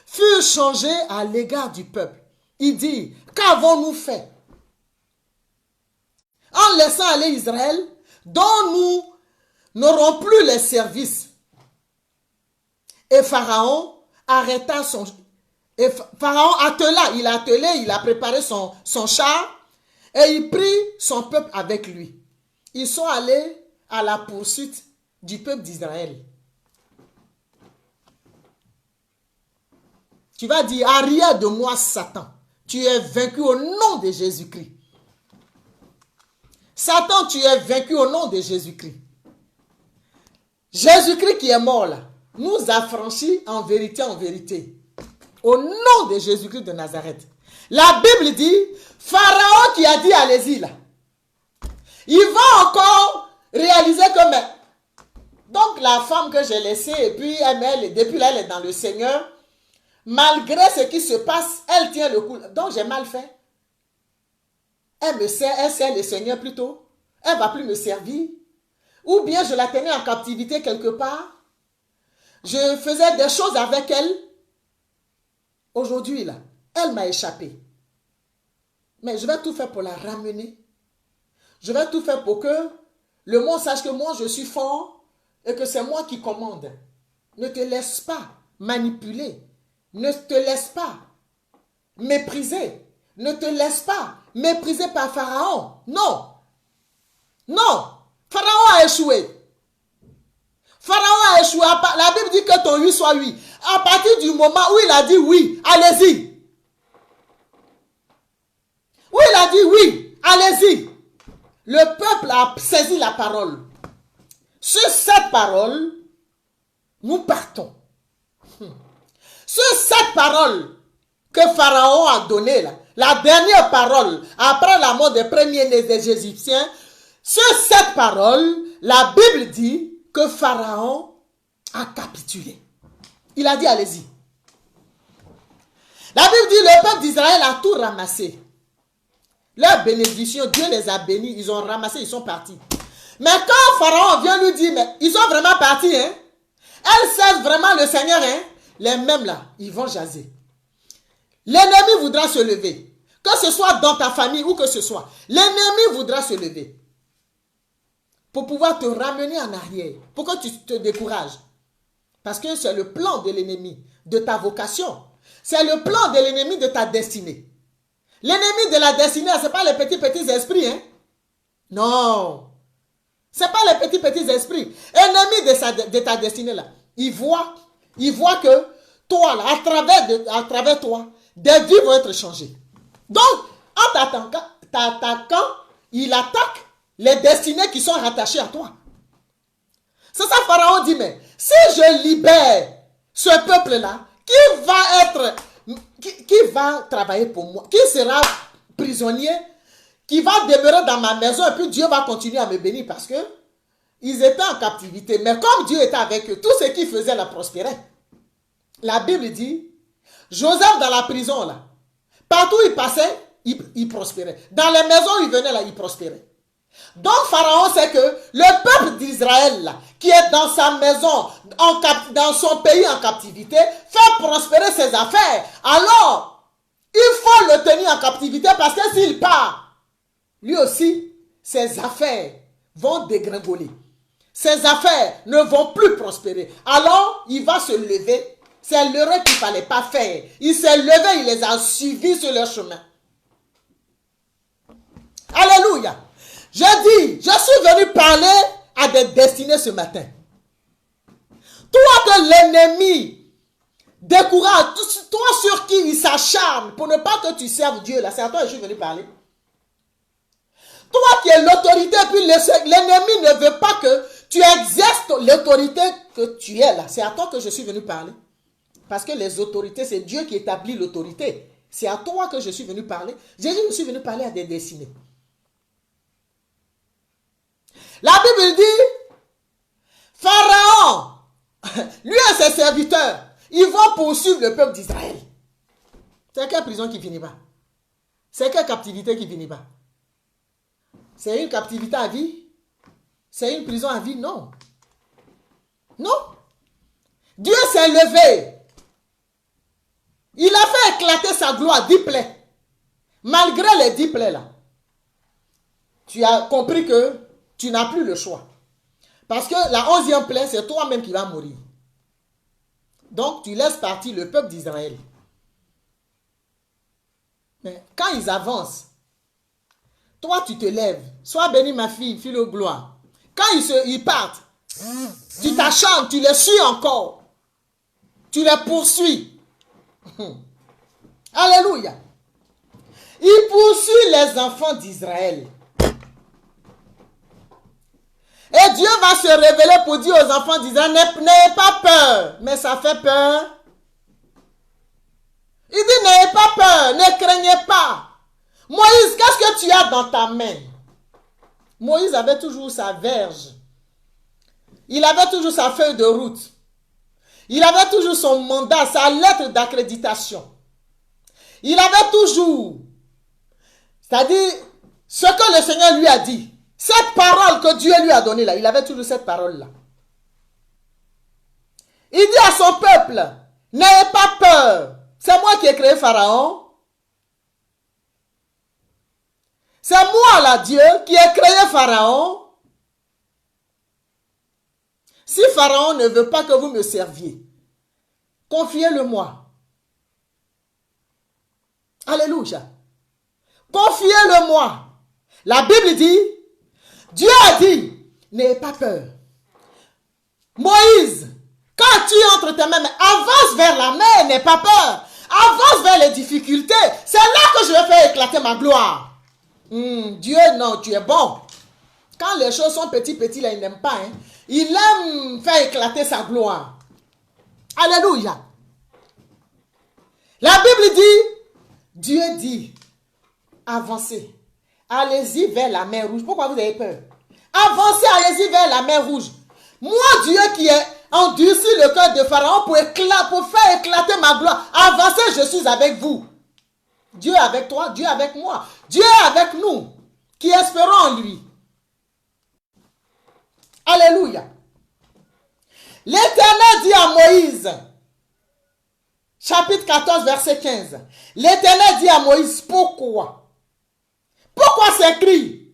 furent changés à l'égard du peuple. Il dit, qu'avons-nous fait en laissant aller Israël, dont nous n'aurons plus les services? Et Pharaon arrêta son... Et Pharaon il a préparé son char et il prit son peuple avec lui. Ils sont allés à la poursuite du peuple d'Israël. Tu vas dire, arrière de moi, Satan. Tu es vaincu au nom de Jésus-Christ. Satan, tu es vaincu au nom de Jésus-Christ. Jésus-Christ qui est mort là, nous a franchis en vérité. Au nom de Jésus-Christ de Nazareth. La Bible dit, Pharaon qui a dit allez-y là. Il va encore réaliser que... Mais, donc la femme que j'ai laissée, et puis depuis là, elle est dans le Seigneur. Malgré ce qui se passe, elle tient le coup. Donc j'ai mal fait. Elle sert le Seigneur plutôt. Elle ne va plus me servir. Ou bien je la tenais en captivité quelque part. Je faisais des choses avec elle. Aujourd'hui, là, elle m'a échappé. Mais je vais tout faire pour la ramener. Je vais tout faire pour que le monde sache que moi, je suis fort et que c'est moi qui commande. Ne te laisse pas manipuler. Ne te laisse pas mépriser. Ne te laisse pas mépriser par Pharaon. Non. Non. Pharaon a échoué. Pharaon a échoué. La Bible dit que ton oui soit oui. À partir du moment où il a dit oui, allez-y. Où il a dit oui, allez-y. Le peuple a saisi la parole. Sur cette parole, nous partons. Sur cette parole que Pharaon a donnée, là, la dernière parole, après la mort des premiers-nés des Égyptiens, sur cette parole, la Bible dit que Pharaon a capitulé. Il a dit, allez-y. La Bible dit, le peuple d'Israël a tout ramassé. Leur bénédiction, Dieu les a bénis, ils ont ramassé, ils sont partis. Mais quand Pharaon vient lui dire, mais ils sont vraiment partis, hein? Elles servent vraiment le Seigneur, hein? Les mêmes là, ils vont jaser. L'ennemi voudra se lever. Que ce soit dans ta famille ou que ce soit. L'ennemi voudra se lever. Pour pouvoir te ramener en arrière. Pour que tu te décourages. Parce que c'est le plan de l'ennemi, de ta vocation. C'est le plan de l'ennemi de ta destinée. L'ennemi de la destinée, ce n'est pas les petits esprits, hein? Non. Ce n'est pas les petits esprits. Ennemi de ta destinée, là. Il voit que toi, là, à travers toi, des vies vont être changées. Donc, en t'attaquant, il attaque les destinées qui sont rattachées à toi. C'est ça, Pharaon dit, mais si je libère ce peuple-là, qui va travailler pour moi, qui sera prisonnier, qui va demeurer dans ma maison, et puis Dieu va continuer à me bénir parce que ils étaient en captivité. Mais comme Dieu était avec eux, tout ce qu'ils faisaient la prospérait. La Bible dit, Joseph dans la prison, là, partout où il passait, il prospérait. Dans les maisons où il venait, là, il prospérait. Donc Pharaon sait que le peuple d'Israël, là, qui est dans sa maison, dans son pays en captivité, fait prospérer ses affaires. Alors, il faut le tenir en captivité parce que s'il part, lui aussi, ses affaires vont dégringoler. Ses affaires ne vont plus prospérer. Alors, il va se lever. C'est l'erreur qu'il ne fallait pas faire. Il s'est levé, il les a suivis sur leur chemin. Alléluia. Je dis, je suis venu parler a des destinées ce matin. Toi que l'ennemi décourage, toi sur qui il s'acharne pour ne pas que tu serves Dieu, là, c'est à toi que je suis venu parler. Toi qui es l'autorité, puis l'ennemi ne veut pas que tu exerces l'autorité que tu es là. C'est à toi que je suis venu parler. Parce que les autorités, c'est Dieu qui établit l'autorité. C'est à toi que je suis venu parler. Jésus me suis venu parler à des destinés. La Bible dit, Pharaon, lui et ses serviteurs, ils vont poursuivre le peuple d'Israël. C'est quelle prison qui finit pas? C'est quelle captivité qui finit pas? C'est une captivité à vie? C'est une prison à vie? Non. Non. Dieu s'est levé. Il a fait éclater sa gloire, 10 plaies. Malgré les 10 plaies là, tu as compris que tu n'as plus le choix. Parce que la 11e plaie, c'est toi-même qui vas mourir. Donc, tu laisses partir le peuple d'Israël. Mais quand ils avancent, toi, tu te lèves. Sois béni, ma fille, fille de gloire. Quand ils partent, tu t'acharnes, tu les suis encore. Tu les poursuis. Alléluia. Il poursuit les enfants d'Israël. Et Dieu va se révéler pour dire aux enfants d'Israël, n'ayez pas peur. Mais ça fait peur. Il dit, n'ayez pas peur, ne craignez pas. Moïse, qu'est-ce que tu as dans ta main? Moïse avait toujours sa verge. Il avait toujours sa feuille de route. Il avait toujours son mandat, sa lettre d'accréditation. Il avait toujours, c'est-à-dire, ce que le Seigneur lui a dit. Cette parole que Dieu lui a donnée là, il avait toujours cette parole-là. Il dit à son peuple, n'ayez pas peur. C'est moi qui ai créé Pharaon. C'est moi là, Dieu, qui ai créé Pharaon. Si Pharaon ne veut pas que vous me serviez, confiez-le-moi. Alléluia. Confiez-le-moi. La Bible dit, Dieu a dit, n'ayez pas peur. Moïse, quand tu entres tes mains, avance vers la mer, n'aie pas peur. Avance vers les difficultés. C'est là que je vais faire éclater ma gloire. Dieu, non, tu es bon. Quand les choses sont petites, là, il n'aime pas. Hein. Il aime faire éclater sa gloire. Alléluia. La Bible dit, Dieu dit, avancez. Allez-y vers la mer rouge. Pourquoi vous avez peur? Avancez, allez-y vers la mer rouge. Moi, Dieu qui ai endurci le cœur de Pharaon pour faire éclater ma gloire. Avancez, je suis avec vous. Dieu est avec toi, Dieu est avec moi. Dieu est avec nous, qui espérons en lui. Alléluia. L'Éternel dit à Moïse, chapitre 14, verset 15. L'Éternel dit à Moïse, pourquoi? Pourquoi ces cris?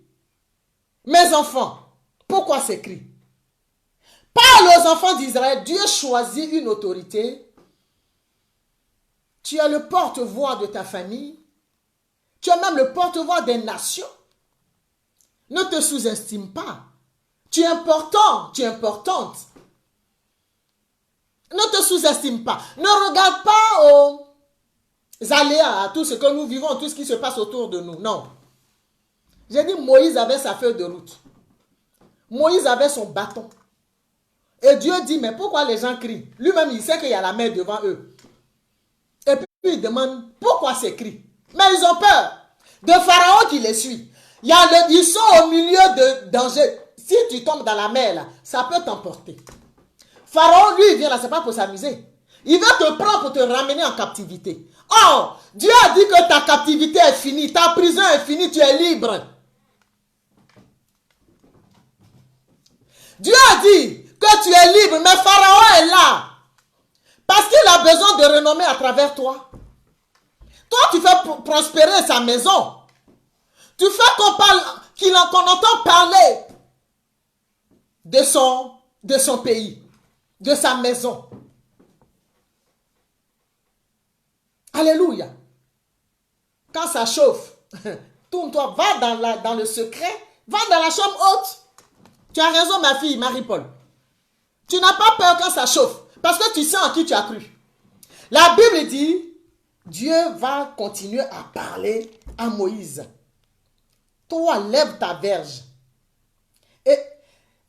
Mes enfants, pourquoi ces cris? Parle aux enfants d'Israël. Dieu choisit une autorité. Tu es le porte-voix de ta famille. Tu es même le porte-voix des nations. Ne te sous-estime pas. Tu es important, tu es importante. Ne te sous-estime pas. Ne regarde pas aux aléas, à tout ce que nous vivons, tout ce qui se passe autour de nous. Non. J'ai dit, Moïse avait sa feuille de route. Moïse avait son bâton. Et Dieu dit, mais pourquoi les gens crient? Lui-même, il sait qu'il y a la mer devant eux. Et puis, il demande, pourquoi ces cris? Mais ils ont peur de Pharaon qui les suit. Ils sont au milieu de danger. Si tu tombes dans la mer, là, ça peut t'emporter. Pharaon, lui, il vient là, c'est pas pour s'amuser. Il va te prendre pour te ramener en captivité. Or, Dieu a dit que ta captivité est finie, ta prison est finie, tu es libre. Dieu a dit que tu es libre, mais Pharaon est là. Parce qu'il a besoin de renommée à travers toi. Toi, tu fais prospérer sa maison. Tu fais qu'on entend parler de son pays, de sa maison. Alléluia. Quand ça chauffe, tourne-toi, va dans le secret, va dans la chambre haute. Tu as raison, ma fille, Marie-Paul. Tu n'as pas peur quand ça chauffe, parce que tu sais en qui tu as cru. La Bible dit, Dieu va continuer à parler à Moïse. Toi, lève ta verge et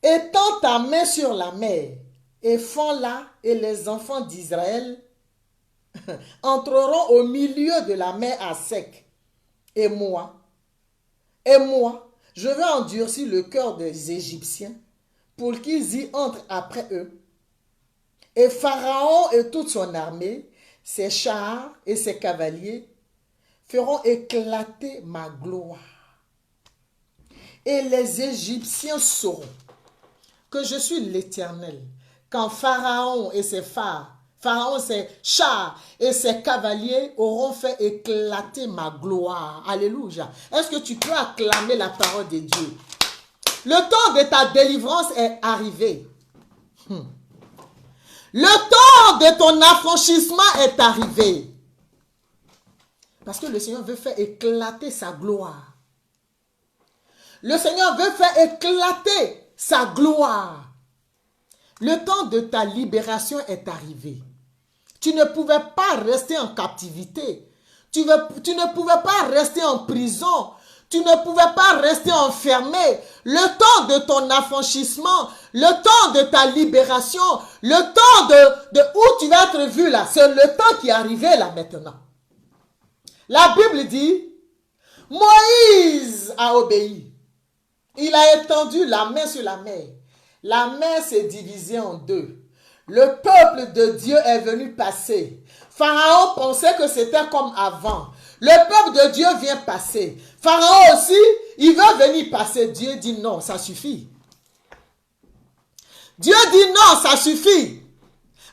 étends ta main sur la mer et fends-la, et les enfants d'Israël entreront au milieu de la mer à sec. Et moi, je vais endurcir le cœur des Égyptiens pour qu'ils y entrent après eux. Et Pharaon et toute son armée, ses chars et ses cavaliers feront éclater ma gloire. Et les Égyptiens sauront que je suis l'Éternel, quand Pharaon et ses chars et ses cavaliers auront fait éclater ma gloire. Alléluia. Est-ce que tu peux acclamer la parole de Dieu? Le temps de ta délivrance est arrivé. Le temps de ton affranchissement est arrivé. Parce que le Seigneur veut faire éclater sa gloire. Le Seigneur veut faire éclater sa gloire. Le temps de ta libération est arrivé. Tu ne pouvais pas rester en captivité. Tu ne pouvais pas rester en prison. Tu ne pouvais pas rester enfermé. Le temps de ton affranchissement, le temps de ta libération, le temps de où tu vas être vu là, c'est le temps qui est arrivé là maintenant. La Bible dit, Moïse a obéi. Il a étendu la main sur la mer. La mer s'est divisée en deux. Le peuple de Dieu est venu passer. Pharaon pensait que c'était comme avant. Le peuple de Dieu vient passer. Pharaon aussi, il veut venir passer. Dieu dit non, ça suffit. Dieu dit non, ça suffit.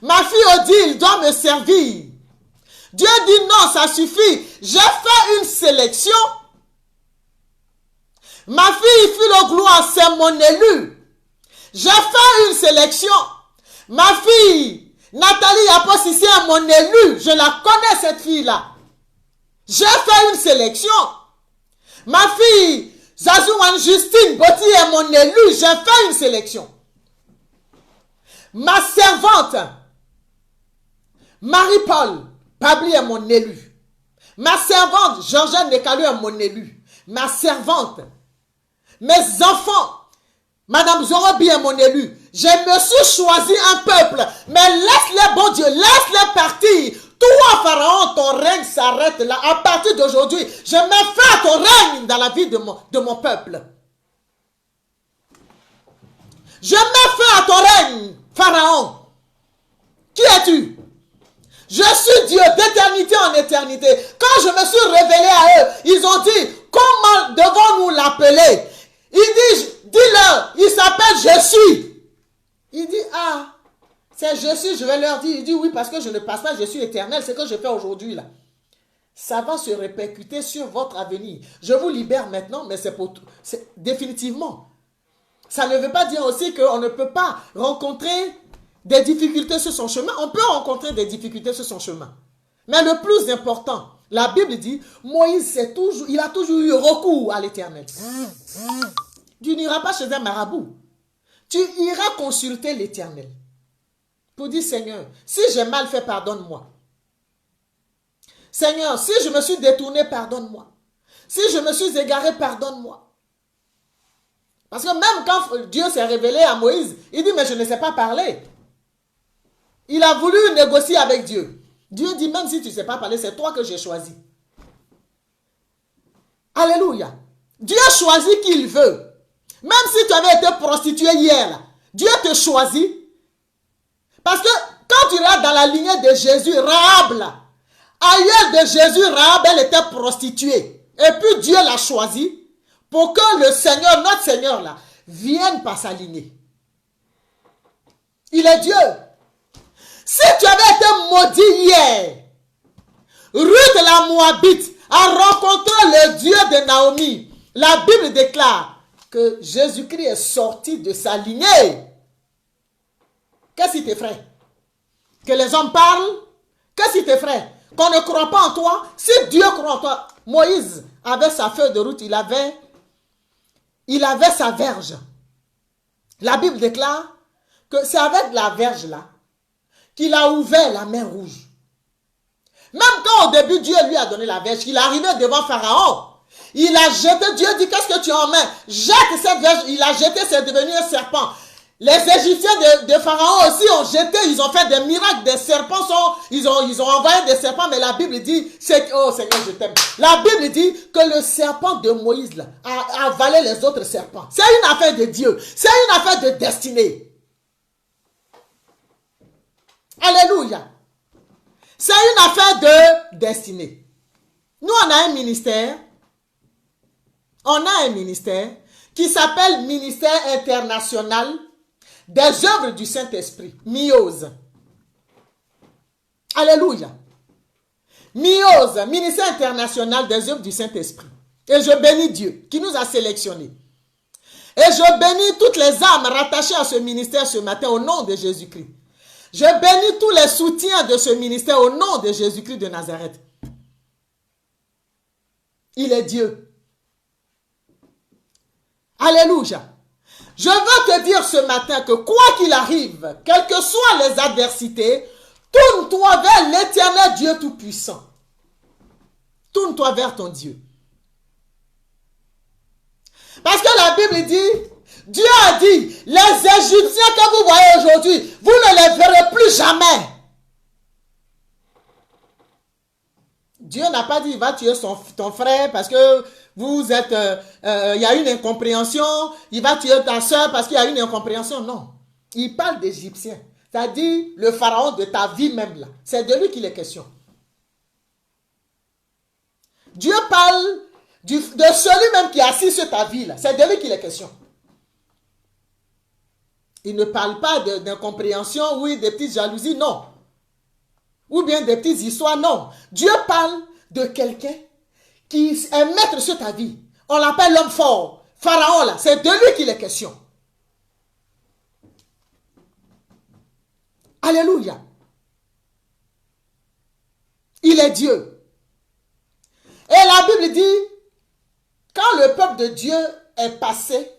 Ma fille Odile doit me servir. Dieu dit non, ça suffit. J'ai fait une sélection. Ma fille Philo-Gloire, c'est mon élu. J'ai fait une sélection. Ma fille Nathalie Apossi, c'est mon élu. Je la connais, cette fille-là. J'ai fait une sélection. Ma fille Zazouane Justine Botti est mon élu. J'ai fait une sélection. Ma servante Marie-Paul Pabli est mon élu. Ma servante Georgette Nekalu est mon élu. Ma servante, mes enfants, Madame Zorobi est mon élu. Je me suis choisi un peuple. Mais laisse-les, bon Dieu, laisse-les partir. Toi, Pharaon, ton règne s'arrête là. À partir d'aujourd'hui, je mets fin à ton règne dans la vie de mon peuple. Je mets fin à ton règne, Pharaon. Qui es-tu? Je suis Dieu d'éternité en éternité. Quand je me suis révélé à eux, ils ont dit, comment devons-nous l'appeler? Il dit, dis-leur, il s'appelle Je suis. Il dit, ah, c'est Je suis, je vais leur dire. Il dit, oui, parce que je ne passe pas, je suis éternel, c'est ce que je fais aujourd'hui là. Ça va se répercuter sur votre avenir. Je vous libère maintenant, mais c'est pour définitivement. Ça ne veut pas dire aussi qu'on ne peut pas rencontrer des difficultés sur son chemin. On peut rencontrer des difficultés sur son chemin. Mais le plus important, la Bible dit, Moïse, il a toujours eu recours à l'Éternel. Tu n'iras pas chez un marabout. Tu iras consulter l'Éternel. Pour dire, Seigneur, si j'ai mal fait, pardonne-moi. Seigneur, si je me suis détourné, pardonne-moi. Si je me suis égaré, pardonne-moi. Parce que même quand Dieu s'est révélé à Moïse, il dit, mais je ne sais pas parler. Il a voulu négocier avec Dieu. Dieu dit, même si tu ne sais pas parler, c'est toi que j'ai choisi. Alléluia. Dieu choisit qui il veut. Même si tu avais été prostituée hier, là, Dieu te choisit. Parce que quand tu es dans la lignée de Jésus, Rahab, là, ailleurs de Jésus, Rahab, elle était prostituée. Et puis Dieu l'a choisi pour que le Seigneur, notre Seigneur, là, vienne par sa lignée. Il est Dieu. Si tu avais été maudit hier, Ruth la Moabite a rencontré le Dieu de Naomi. La Bible déclare que Jésus-Christ est sorti de sa lignée. Qu'est-ce qui t'effraie? Que les hommes parlent? Qu'est-ce qui t'effraie? Qu'on ne croit pas en toi? Si Dieu croit en toi, Moïse avait sa feuille de route, il avait sa verge. La Bible déclare que c'est avec la verge là qu'il a ouvert la mer rouge. Même quand au début Dieu lui a donné la verge, il est arrivé devant Pharaon. Il a jeté, Dieu dit, qu'est-ce que tu as en main? Jette cette verge, il a jeté, c'est devenu un serpent. Les Égyptiens de Pharaon aussi ont jeté, ils ont fait des miracles, des serpents ils ont envoyé des serpents, mais la Bible dit, oh Seigneur, je t'aime. La Bible dit que le serpent de Moïse là, a avalé les autres serpents. C'est une affaire de Dieu, c'est une affaire de destinée. Alléluia. C'est une affaire de destinée. Nous, on a un ministère. On a un ministère qui s'appelle Ministère international des œuvres du Saint-Esprit. MIOS. Alléluia. MIOS, Ministère international des œuvres du Saint-Esprit. Et je bénis Dieu qui nous a sélectionnés. Et je bénis toutes les âmes rattachées à ce ministère ce matin au nom de Jésus-Christ. Je bénis tous les soutiens de ce ministère au nom de Jésus-Christ de Nazareth. Il est Dieu. Alléluia. Je veux te dire ce matin que quoi qu'il arrive, quelles que soient les adversités, tourne-toi vers l'Éternel Dieu Tout-Puissant. Tourne-toi vers ton Dieu. Parce que la Bible dit, Dieu a dit, les Égyptiens que vous voyez aujourd'hui, vous ne les verrez plus jamais. Dieu n'a pas dit, il va tuer ton frère parce que vous êtes, il y a une incompréhension, il va tuer ta soeur parce qu'il y a une incompréhension. Non, il parle d'Égyptiens. C'est-à-dire le pharaon de ta vie même là. C'est de lui qu'il est question. Dieu parle de celui même qui est assis sur ta vie là. C'est de lui qu'il est question. Il ne parle pas d'incompréhension, oui, des petites jalousies, non. Ou bien des petites histoires, non. Dieu parle de quelqu'un qui est maître sur ta vie. On l'appelle l'homme fort. Pharaon là, c'est de lui qu'il est question. Alléluia. Il est Dieu. Et la Bible dit, quand le peuple de Dieu est passé,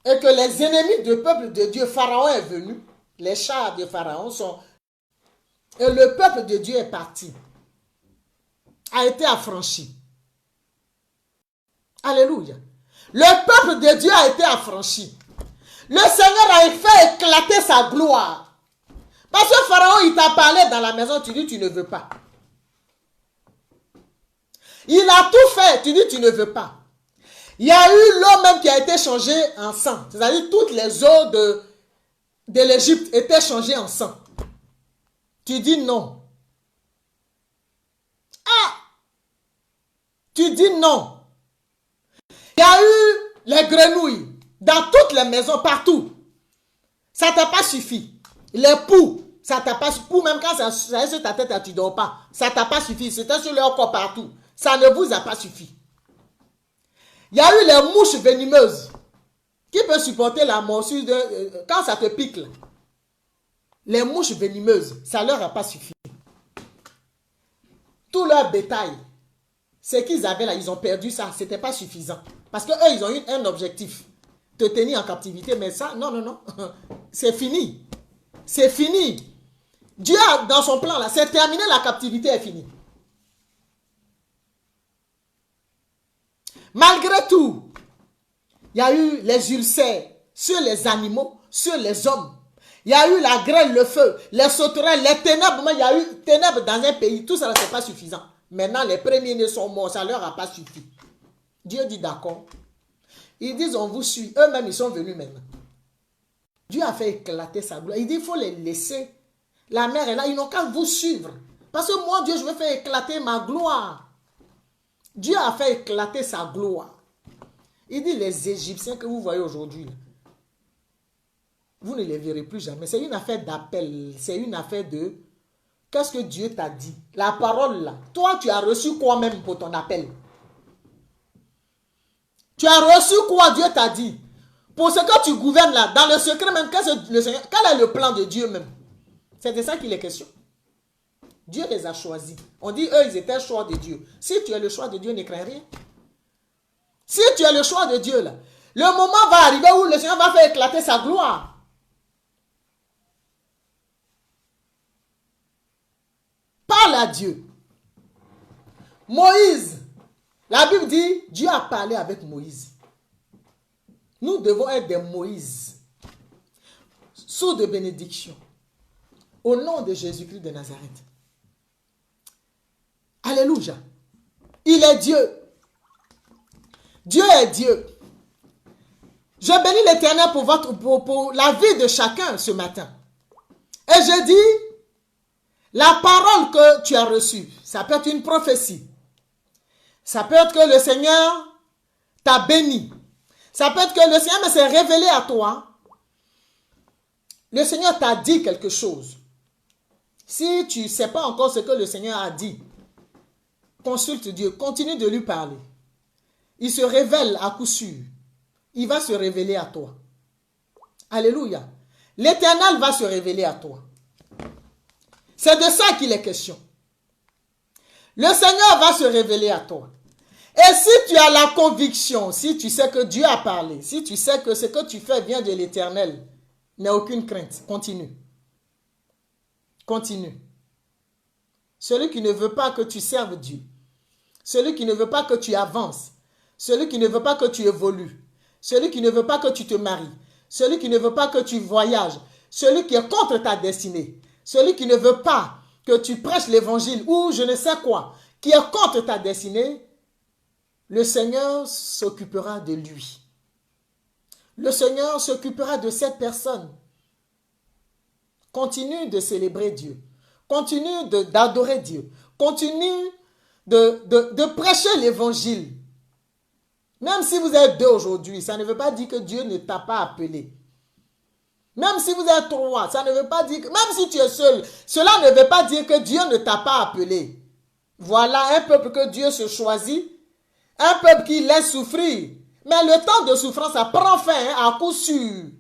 et que les ennemis du peuple de Dieu, Pharaon est venu, les chars de Pharaon sont... Et le peuple de Dieu est parti, a été affranchi. Alléluia. Le peuple de Dieu a été affranchi. Le Seigneur a fait éclater sa gloire. Parce que Pharaon, il t'a parlé dans la maison, tu dis tu ne veux pas. Il a tout fait, tu dis tu ne veux pas. Il y a eu l'eau même qui a été changée en sang. C'est-à-dire toutes les eaux de l'Égypte étaient changées en sang. Tu dis non. Ah! Tu dis non. Il y a eu les grenouilles dans toutes les maisons, partout. Ça t'a pas suffi. Les poux, ça t'a pas suffi. Même quand ça est sur ta tête, tu ne dors pas. Ça t'a pas suffi. C'était sur leur corps partout. Ça ne vous a pas suffi. Il y a eu les mouches venimeuses. Qui peut supporter la morsure quand ça te pique là? Les mouches venimeuses, ça ne leur a pas suffi. Tout leur bétail, ce qu'ils avaient là, ils ont perdu ça. Ce n'était pas suffisant. Parce qu'eux, ils ont eu un objectif. Te tenir en captivité. Mais ça, non, non, non. C'est fini. C'est fini. Dieu, dans son plan là, c'est terminé, la captivité est finie. Malgré tout, il y a eu les ulcères sur les animaux, sur les hommes. Il y a eu la grêle, le feu, les sauterelles, les ténèbres. Il y a eu ténèbres dans un pays. Tout ça, ce n'est pas suffisant. Maintenant, les premiers-nés sont morts. Ça ne leur a pas suffi. Dieu dit d'accord. Ils disent, on vous suit. Eux-mêmes, ils sont venus maintenant. Dieu a fait éclater sa gloire. Il dit, il faut les laisser. La mer est là. Ils n'ont qu'à vous suivre. Parce que moi, Dieu, je veux faire éclater ma gloire. Dieu a fait éclater sa gloire. Il dit, les Égyptiens que vous voyez aujourd'hui, vous ne les verrez plus jamais. C'est une affaire d'appel. C'est une affaire de... Qu'est-ce que Dieu t'a dit? La parole là. Toi, tu as reçu quoi même pour ton appel? Tu as reçu quoi Dieu t'a dit? Pour ce que tu gouvernes là, dans le secret même, quel est le plan de Dieu même? C'est de ça qu'il est question. Dieu les a choisis. On dit, eux, ils étaient le choix de Dieu. Si tu es le choix de Dieu, ne crains rien. Si tu es le choix de Dieu là, Le moment va arriver où le Seigneur va faire éclater sa gloire. Parle à Dieu. Moïse, la Bible dit, Dieu a parlé avec Moïse. Nous devons être des Moïse, sous de bénédiction, au nom de Jésus-Christ de Nazareth. Alléluia. Il est Dieu. Dieu est Dieu. Je bénis l'Éternel pour la vie de chacun ce matin. Et je dis, la parole que tu as reçue, ça peut être une prophétie. Ça peut être que le Seigneur t'a béni. Ça peut être que le Seigneur s'est révélé à toi. Le Seigneur t'a dit quelque chose. Si tu ne sais pas encore ce que le Seigneur a dit, consulte Dieu, continue de lui parler. Il se révèle à coup sûr. Il va se révéler à toi. Alléluia. L'Éternel va se révéler à toi. C'est de ça qu'il est question. Le Seigneur va se révéler à toi. Et si tu as la conviction, si tu sais que Dieu a parlé, si tu sais que ce que tu fais vient de l'Éternel, n'aie aucune crainte. Continue. Continue. Celui qui ne veut pas que tu serves Dieu, celui qui ne veut pas que tu avances, celui qui ne veut pas que tu évolues, celui qui ne veut pas que tu te maries, celui qui ne veut pas que tu voyages, celui qui est contre ta destinée, celui qui ne veut pas que tu prêches l'évangile ou je ne sais quoi, qui est contre ta destinée, le Seigneur s'occupera de lui. Le Seigneur s'occupera de cette personne. Continue de célébrer Dieu. Continue d'adorer Dieu. Continue de prêcher l'évangile. Même si vous êtes 2 aujourd'hui, ça ne veut pas dire que Dieu ne t'a pas appelé. Même si vous êtes 3, ça ne veut pas dire que, même si tu es seul, cela ne veut pas dire que Dieu ne t'a pas appelé. Voilà un peuple que Dieu se choisit, un peuple qui laisse souffrir. Mais le temps de souffrance, ça prend fin à coup sûr.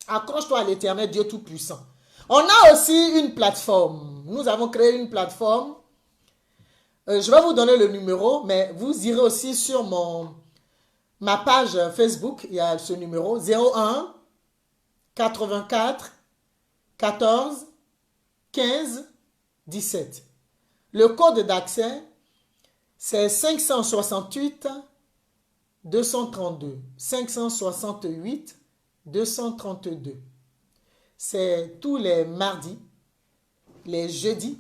Accroche-toi à l'Éternel, Dieu Tout-Puissant. On a aussi une plateforme. Nous avons créé une plateforme. Je vais vous donner le numéro, mais vous irez aussi sur ma page Facebook. Il y a ce numéro 01 84 14 15 17. Le code d'accès, c'est 568 232. 568 232. C'est tous les mardis, les jeudis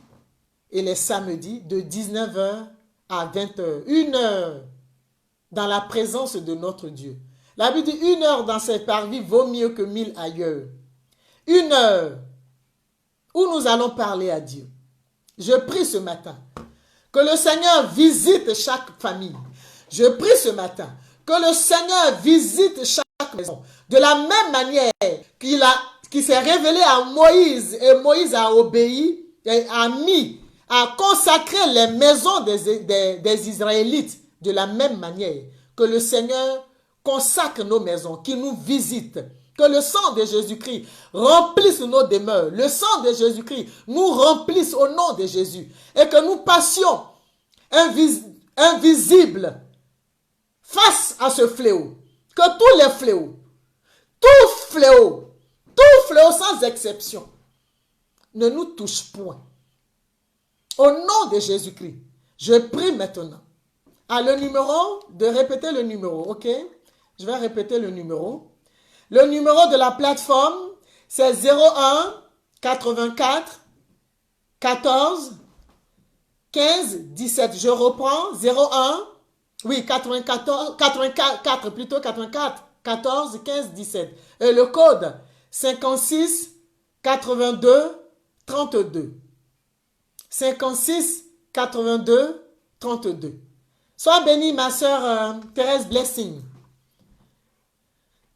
et les samedis de 19h à 20h. 1 heure dans la présence de notre Dieu. La Bible dit 1 heure dans cette parvis vaut mieux que 1000 ailleurs. 1 heure où nous allons parler à Dieu. Je prie ce matin que le Seigneur visite chaque famille. Je prie ce matin que le Seigneur visite chaque maison. De la même manière qu'il s'est révélé à Moïse et Moïse a obéi et a consacré les maisons des Israélites de la même manière que le Seigneur consacre nos maisons, qu'il nous visite, que le sang de Jésus-Christ remplisse nos demeures, le sang de Jésus-Christ nous remplisse au nom de Jésus et que nous passions invisibles face à ce fléau, que tous les fléaux, tout fléau sans exception ne nous touche point. Au nom de Jésus-Christ, je prie maintenant à le numéro, de répéter le numéro, ok? Je vais répéter le numéro. Le numéro de la plateforme, c'est 01 84 14 15 17. Je reprends, 01, oui, 84 14 15 17. Et le code, 56 82 32. 56 82 32. Sois bénie, ma sœur Thérèse Blessing.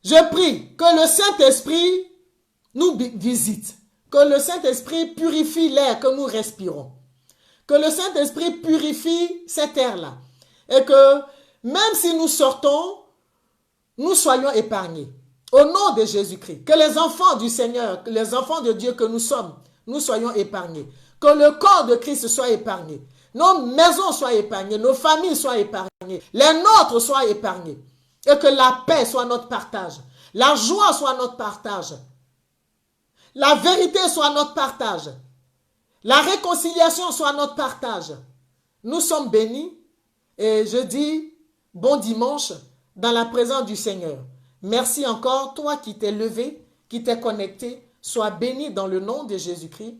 Je prie que le Saint-Esprit nous visite, que le Saint-Esprit purifie l'air que nous respirons, que le Saint-Esprit purifie cet air-là, et que même si nous sortons, nous soyons épargnés. Au nom de Jésus-Christ, que les enfants du Seigneur, les enfants de Dieu que nous sommes, nous soyons épargnés. Que le corps de Christ soit épargné. Nos maisons soient épargnées, nos familles soient épargnées, les nôtres soient épargnés. Et que la paix soit notre partage. La joie soit notre partage. La vérité soit notre partage. La réconciliation soit notre partage. Nous sommes bénis et je dis bon dimanche dans la présence du Seigneur. Merci encore, toi qui t'es levé, qui t'es connecté. Sois béni dans le nom de Jésus-Christ.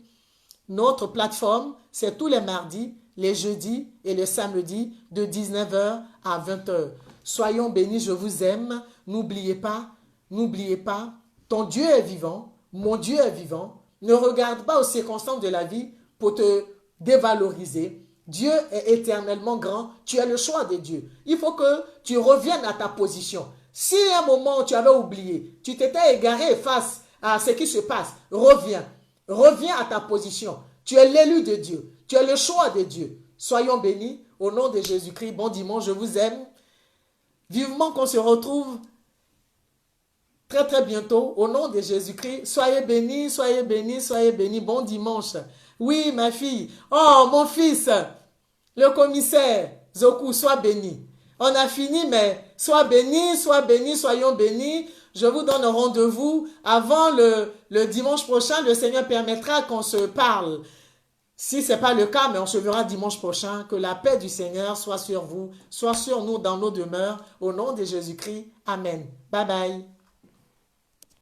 Notre plateforme, c'est tous les mardis, les jeudis et les samedis de 19h à 20h. Soyons bénis, je vous aime. N'oubliez pas, ton Dieu est vivant, mon Dieu est vivant. Ne regarde pas aux circonstances de la vie pour te dévaloriser. Dieu est éternellement grand. Tu as le choix de Dieu. Il faut que tu reviennes à ta position. Si à un moment tu avais oublié, tu t'étais égaré face à ce qui se passe, reviens. Reviens à ta position. Tu es l'élu de Dieu. Tu as le choix de Dieu. Soyons bénis. Au nom de Jésus-Christ, bon dimanche, je vous aime. Vivement qu'on se retrouve très très bientôt. Au nom de Jésus-Christ, soyez bénis, soyez bénis, soyez bénis. Bon dimanche. Oui, ma fille. Oh, mon fils. Le commissaire Zoku, sois béni. On a fini, mais sois béni, soyons bénis. Je vous donne rendez-vous avant le dimanche prochain. Le Seigneur permettra qu'on se parle. Si ce n'est pas le cas, mais on se verra dimanche prochain. Que la paix du Seigneur soit sur vous, soit sur nous dans nos demeures. Au nom de Jésus-Christ. Amen. Bye bye.